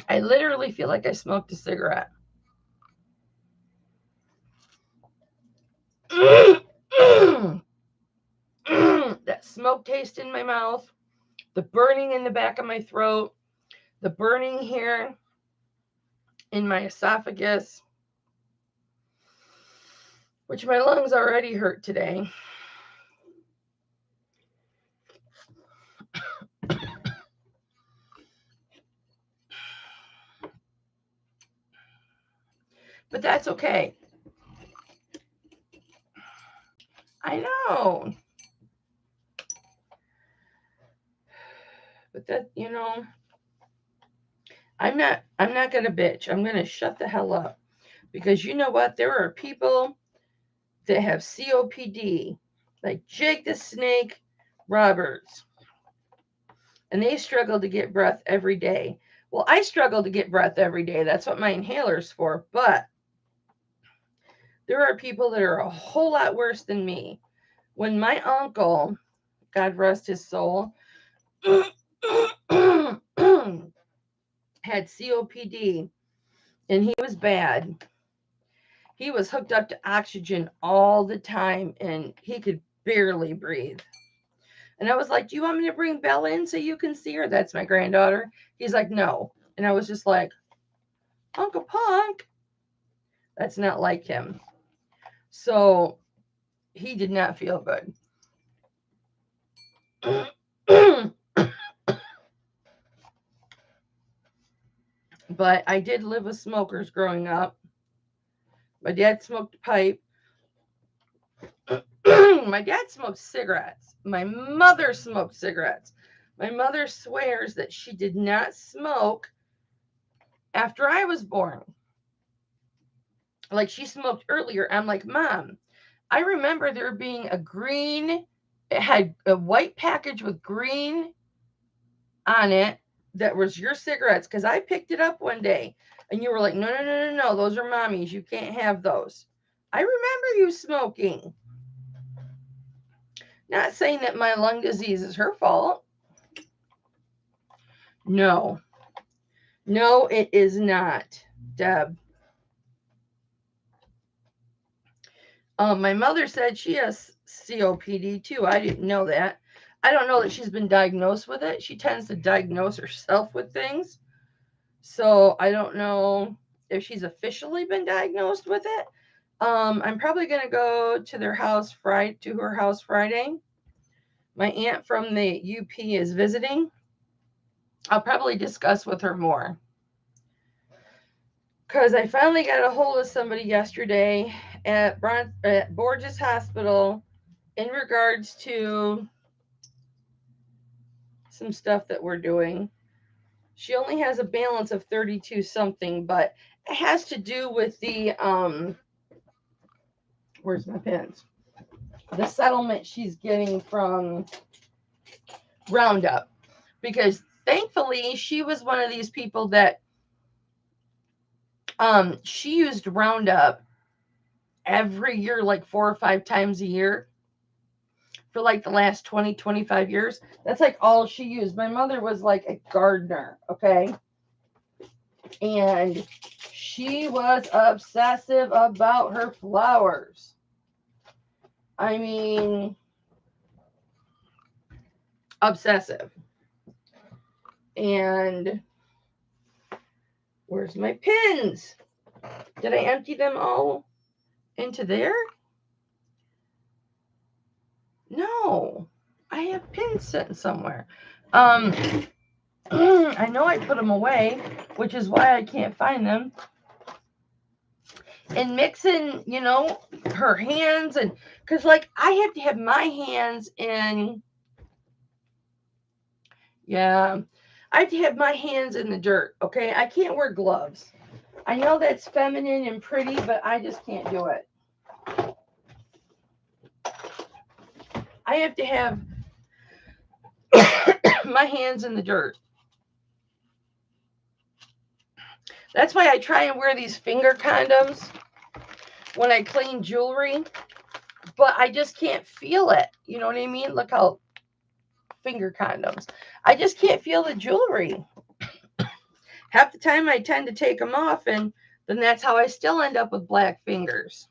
I literally feel like I smoked a cigarette. That smoke taste in my mouth, the burning in the back of my throat, the burning here in my esophagus, which my lungs already hurt today. But that's okay. I know. But that, I'm not going to bitch. I'm going to shut the hell up. Because you know what? There are people that have COPD, like Jake the Snake Roberts. And they struggle to get breath every day. Well, I struggle to get breath every day. That's what my inhaler's for. But there are people that are a whole lot worse than me. When my uncle, God rest his soul, had COPD and he was bad, he was hooked up to oxygen all the time and he could barely breathe. And I was like, do you want me to bring Bella in so you can see her? That's my granddaughter. He's like, no. And I was just like, Uncle Punk. That's not like him. So he did not feel good. But I did live with smokers growing up. My dad smoked a pipe. My dad smoked cigarettes. My mother smoked cigarettes. My mother swears that she did not smoke after I was born. Like she smoked earlier. I'm like, Mom, I remember there being it had a white package with green on it that was your cigarettes because I picked it up one day and you were like, no, those are Mommy's. You can't have those. I remember you smoking. Not saying that my lung disease is her fault. No, it is not, Deb. My mother said she has COPD too. I didn't know that. I don't know that she's been diagnosed with it. She tends to diagnose herself with things. So I don't know if she's officially been diagnosed with it. I'm probably going to go to her house Friday. My aunt from the UP is visiting. I'll probably discuss with her more. Because I finally got a hold of somebody yesterday at Borges Hospital in regards to some stuff that we're doing. She only has a balance of 32 something, but it has to do with the where's my pens? The settlement she's getting from Roundup. Because thankfully she was one of these people that she used Roundup every year, like 4 or 5 times a year for like the last 20-25 years. That's like all she used. My mother was like a gardener, okay? And she was obsessive about her flowers. I mean, obsessive. And where's my pins? Did I empty them all into there? No, I have pins sitting somewhere. I know I put them away, which is why I can't find them. and mixing, her hands, and because like I have to have my hands in, yeah, I have to have my hands in the dirt. Okay, I can't wear gloves. I know that's feminine and pretty, but I just can't do it. I have to have my hands in the dirt. That's why I try and wear these finger condoms when I clean jewelry, but I just can't feel it. You know what I mean? Look how finger condoms. I just can't feel the jewelry. Half the time I tend to take them off, and then that's how I still end up with black fingers.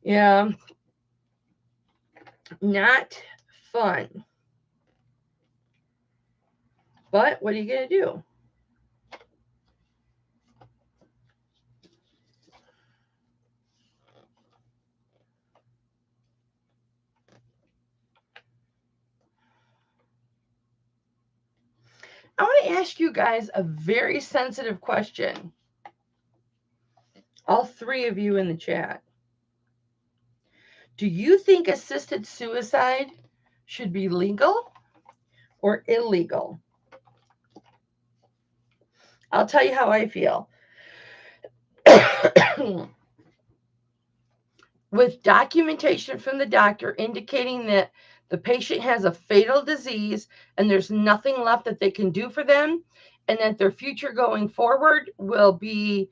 Yeah, not fun. But what are you going to do? I want to ask you guys a very sensitive question. All three of you in the chat. Do you think assisted suicide should be legal or illegal? I'll tell you how I feel. With documentation from the doctor indicating that the patient has a fatal disease and there's nothing left that they can do for them, and that their future going forward will be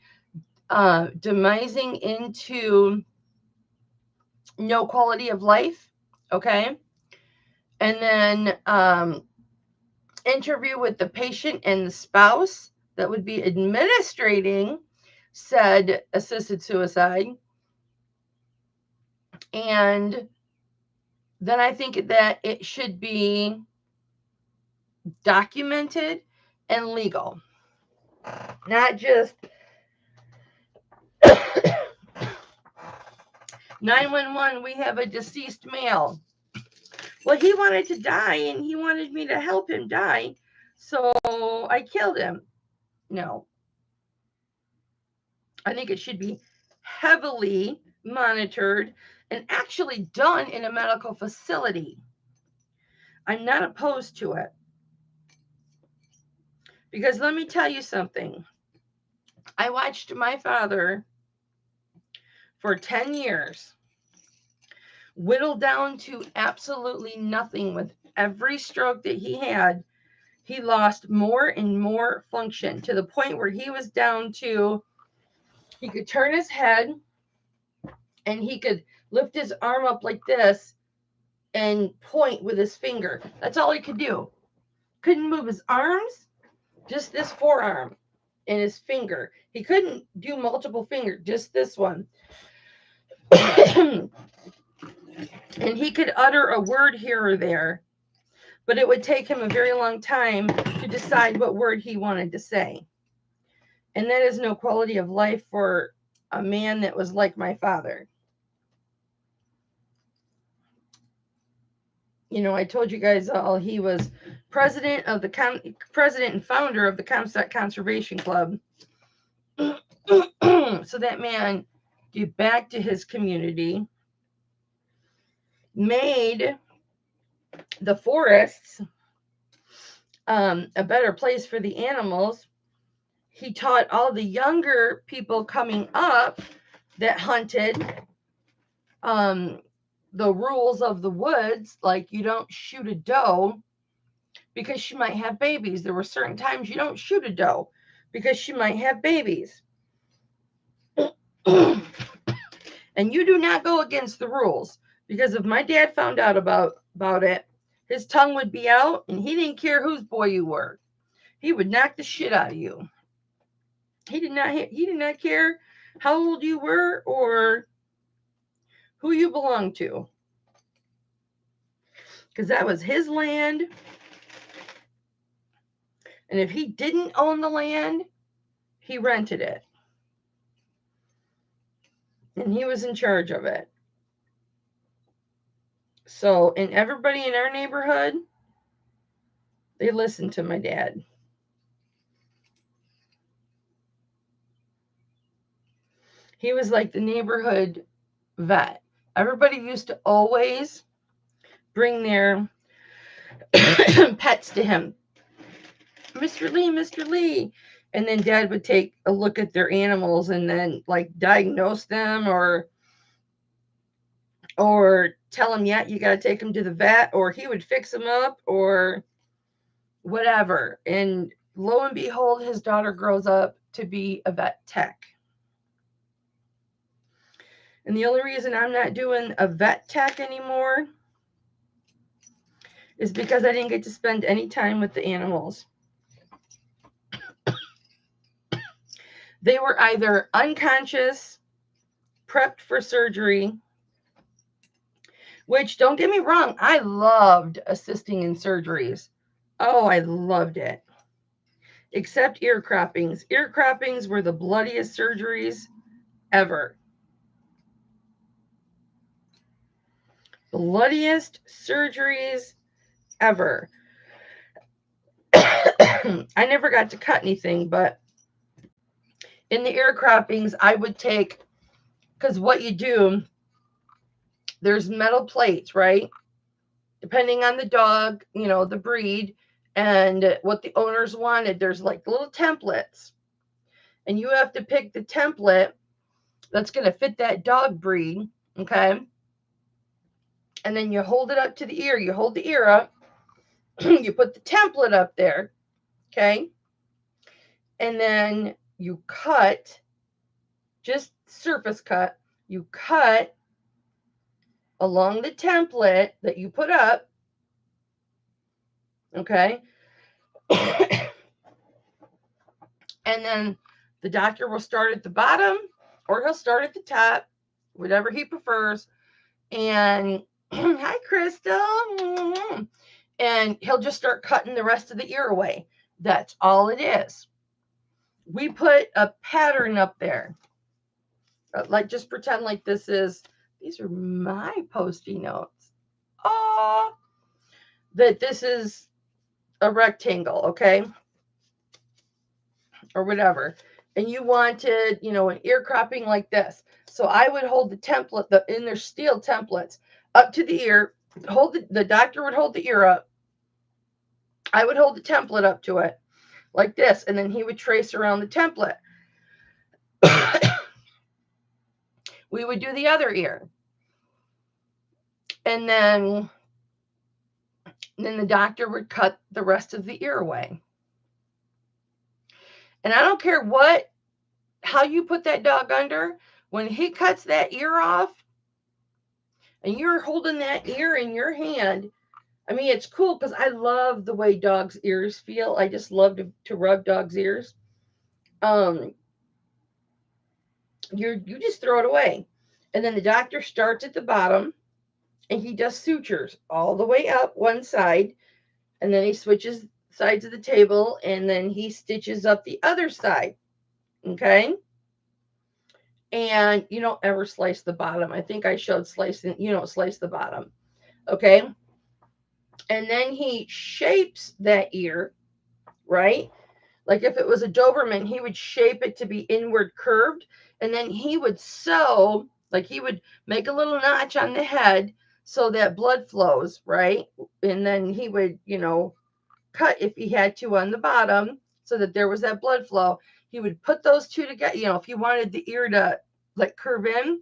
demising into no quality of life. Okay. And then interview with the patient and the spouse that would be administrating said assisted suicide. And then I think that it should be documented and legal, not just 911. We have a deceased male. Well, he wanted to die and he wanted me to help him die, so I killed him. No, I think it should be heavily monitored and actually done in a medical facility. I'm not opposed to it. Because let me tell you something. I watched my father for 10 years whittle down to absolutely nothing. With every stroke that he had, he lost more and more function to the point where he was down to, he could turn his head and he could lift his arm up like this and point with his finger. That's all he could do. Couldn't move his arms, just this forearm and his finger. He couldn't do multiple fingers, just this one. And he could utter a word here or there, but it would take him a very long time to decide what word he wanted to say. And that is no quality of life for a man that was like my father. I told you guys all he was president and founder of the Comstock Conservation Club. So that man gave back to his community, made the forests a better place for the animals. He taught all the younger people coming up that hunted the rules of the woods, like you don't shoot a doe because she might have babies. There were certain times you don't shoot a doe because she might have babies. And you do not go against the rules, because if my dad found out about it, his tongue would be out and he didn't care whose boy you were. He would knock the shit out of you. He did not care how old you were or who you belonged to, because that was his land. And if he didn't own the land, he rented it. And he was in charge of it. So, and everybody in our neighborhood, they listened to my dad. He was like the neighborhood vet. Everybody used to always bring their pets to him. Mr. Lee, Mr. Lee. And then dad would take a look at their animals and then like diagnose them or tell him, yeah, you got to take him to the vet, or he would fix him up or whatever. And lo and behold, his daughter grows up to be a vet tech. And the only reason I'm not doing a vet tech anymore is because I didn't get to spend any time with the animals. They were either unconscious, prepped for surgery, which don't get me wrong, I loved assisting in surgeries. Oh, I loved it. Except ear croppings. Ear croppings were the bloodiest surgeries ever. Bloodiest surgeries ever. I never got to cut anything, but in the ear croppings, I would take, because what you do, there's metal plates, right? Depending on the dog, the breed, and what the owners wanted, there's like little templates. And you have to pick the template that's going to fit that dog breed, okay? And then you hold it up to the ear. You hold the ear up. You put the template up there, okay? And then you cut, just surface cut, you cut along the template that you put up, okay? And then the doctor will start at the bottom or he'll start at the top, whatever he prefers. And hi, Crystal. And he'll just start cutting the rest of the ear away. That's all it is. We put a pattern up there. Like, just pretend like these are my Post-it notes. Oh, that this is a rectangle, okay? Or whatever. And you wanted, an ear cropping like this. So I would hold the template, in their steel templates, up to the ear. The doctor would hold the ear up. I would hold the template up to it like this, and then he would trace around the template. We would do the other ear. And then the doctor would cut the rest of the ear away. And I don't care how you put that dog under, when he cuts that ear off and you're holding that ear in your hand, I mean, it's cool because I love the way dogs' ears feel. I just love to rub dogs' ears. You just throw it away. And then the doctor starts at the bottom and he does sutures all the way up one side, and then he switches sides of the table, and then he stitches up the other side, okay? And you don't ever slice the bottom. I think I showed slicing, you don't slice the bottom, okay? And then he shapes that ear, right? Like if it was a Doberman, he would shape it to be inward curved, and then he would sew, like he would make a little notch on the head so that blood flows, right? And then he would, cut if he had to on the bottom so that there was that blood flow. He would put those two together, if you wanted the ear to like curve in,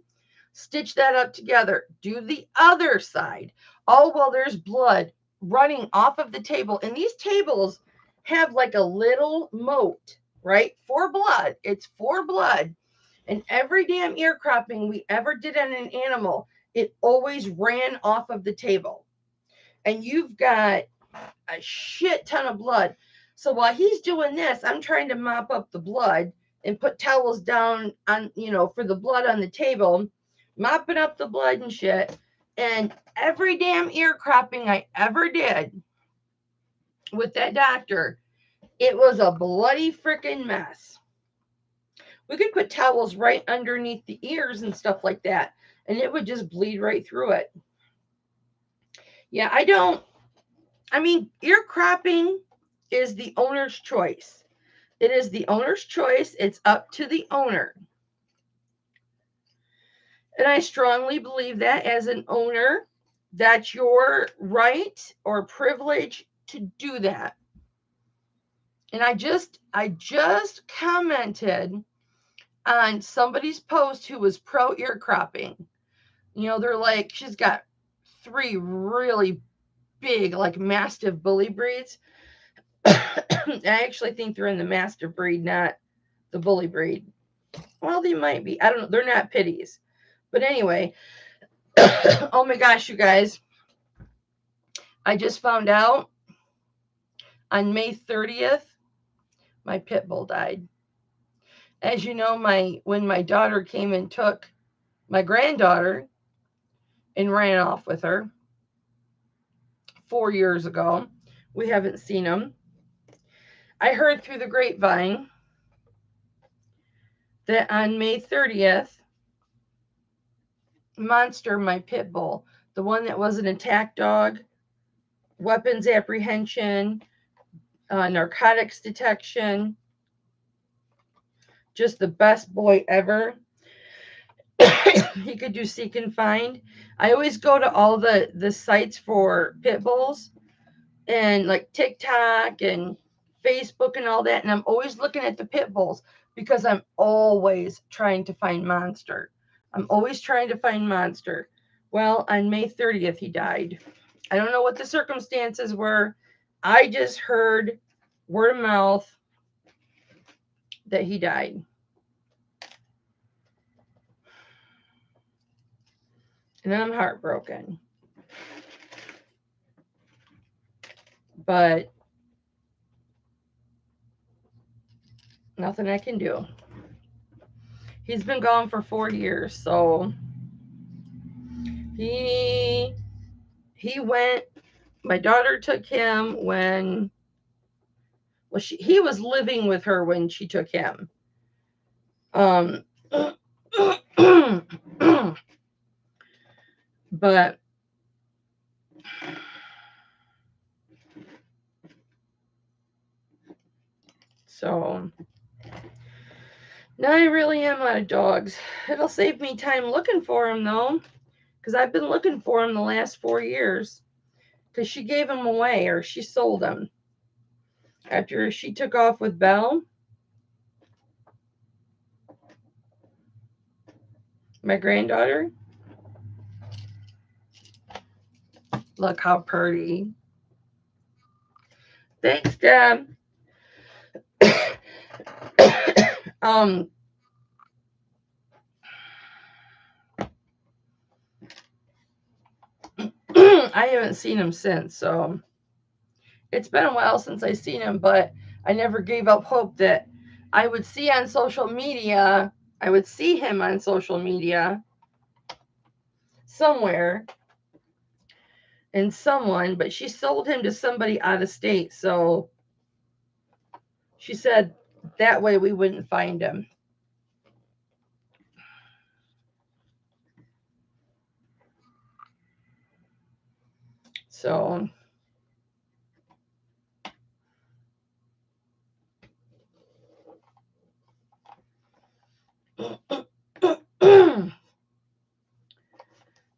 stitch that up together, do the other side. All while there's blood running off of the table. And these tables have like a little moat, right? For blood. It's for blood. And every damn ear cropping we ever did on an animal, it always ran off of the table. And you've got a shit ton of blood. So while he's doing this, I'm trying to mop up the blood and put towels down on, for the blood on the table, mopping up the blood and shit. And every damn ear cropping I ever did with that doctor, it was a bloody freaking mess. We could put towels right underneath the ears and stuff like that, and it would just bleed right through it. Yeah, ear cropping is the owner's choice. It is the owner's choice. It's up to the owner. And I strongly believe that as an owner, that's your right or privilege to do that. And I just commented on somebody's post who was pro ear cropping. You know, they're like, she's got 3 really big, like mastiff bully breeds. I actually think they're in the mastiff breed, not the bully breed. Well, they might be. I don't know. They're not pitties. But anyway, oh my gosh, you guys. I just found out on May 30th, my pit bull died. As you know, when my daughter came and took my granddaughter and ran off with her 4 years ago, we haven't seen him. I heard through the grapevine that on May 30th, Monster, my pit bull, the one that was an attack dog, weapons apprehension, narcotics detection, just the best boy ever. He could do seek and find. I always go to all the sites for pit bulls and like TikTok and Facebook and all that, and I'm always looking at the pit bulls because I'm always trying to find Monster. I'm always trying to find Monster. Well, on May 30th, he died. I don't know what the circumstances were. I just heard word of mouth that he died. And I'm heartbroken. But nothing I can do. He's been gone for 4 years, so he went. My daughter took him when, well, he was living with her when she took him. But so now I really am out of dogs. It'll save me time looking for him though, because I've been looking for him the last 4 years. Because she gave him away, or she sold him after she took off with Belle, my granddaughter. Look how pretty. Thanks, Deb. I haven't seen him since, so it's been a while since I seen him, but I never gave up hope that I would see on social media. I would see him on social media somewhere and someone, but she sold him to somebody out of state, so she said that way we wouldn't find him. So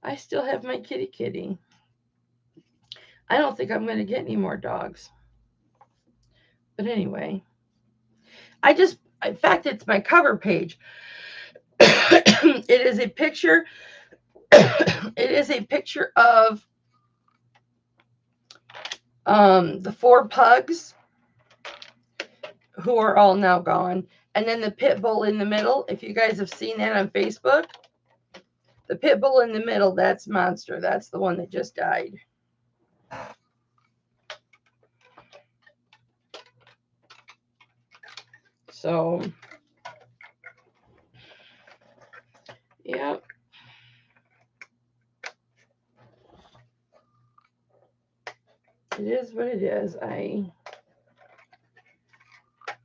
I still have my kitty. I don't think I'm going to get any more dogs. But anyway, in fact, it's my cover page. It is a picture. It is a picture of the 4 pugs who are all now gone. And then the pit bull in the middle. If you guys have seen that on Facebook, the pit bull in the middle, that's Monster. That's the one that just died. So, yeah. It is what it is.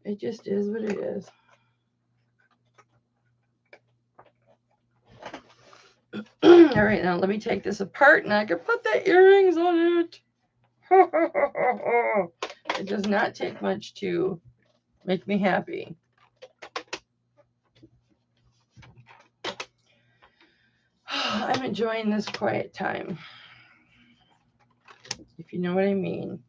It just is what it is. All right, now let me take this apart and I can put the earrings on it. It does not take much to make me happy. I'm enjoying this quiet time, if you know what I mean.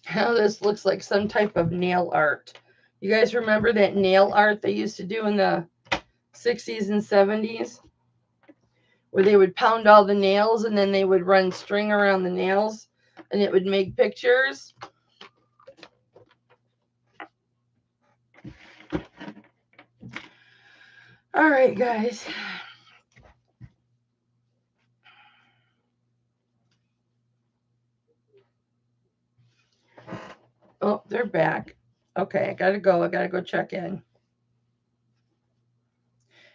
How this looks like some type of nail art. You guys remember that nail art they used to do in the 60s and 70s? Where they would pound all the nails and then they would run string around the nails and it would make pictures. All right, guys. Oh, they're back. Okay, I gotta go. I gotta go check in.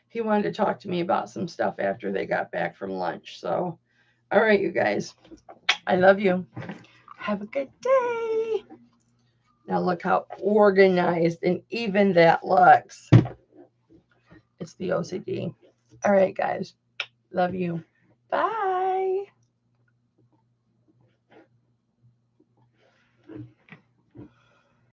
He wanted to talk to me about some stuff after they got back from lunch. So, all right, you guys. I love you. Have a good day. Now look how organized and even that looks. It's the OCD. All right, guys. Love you. Bye.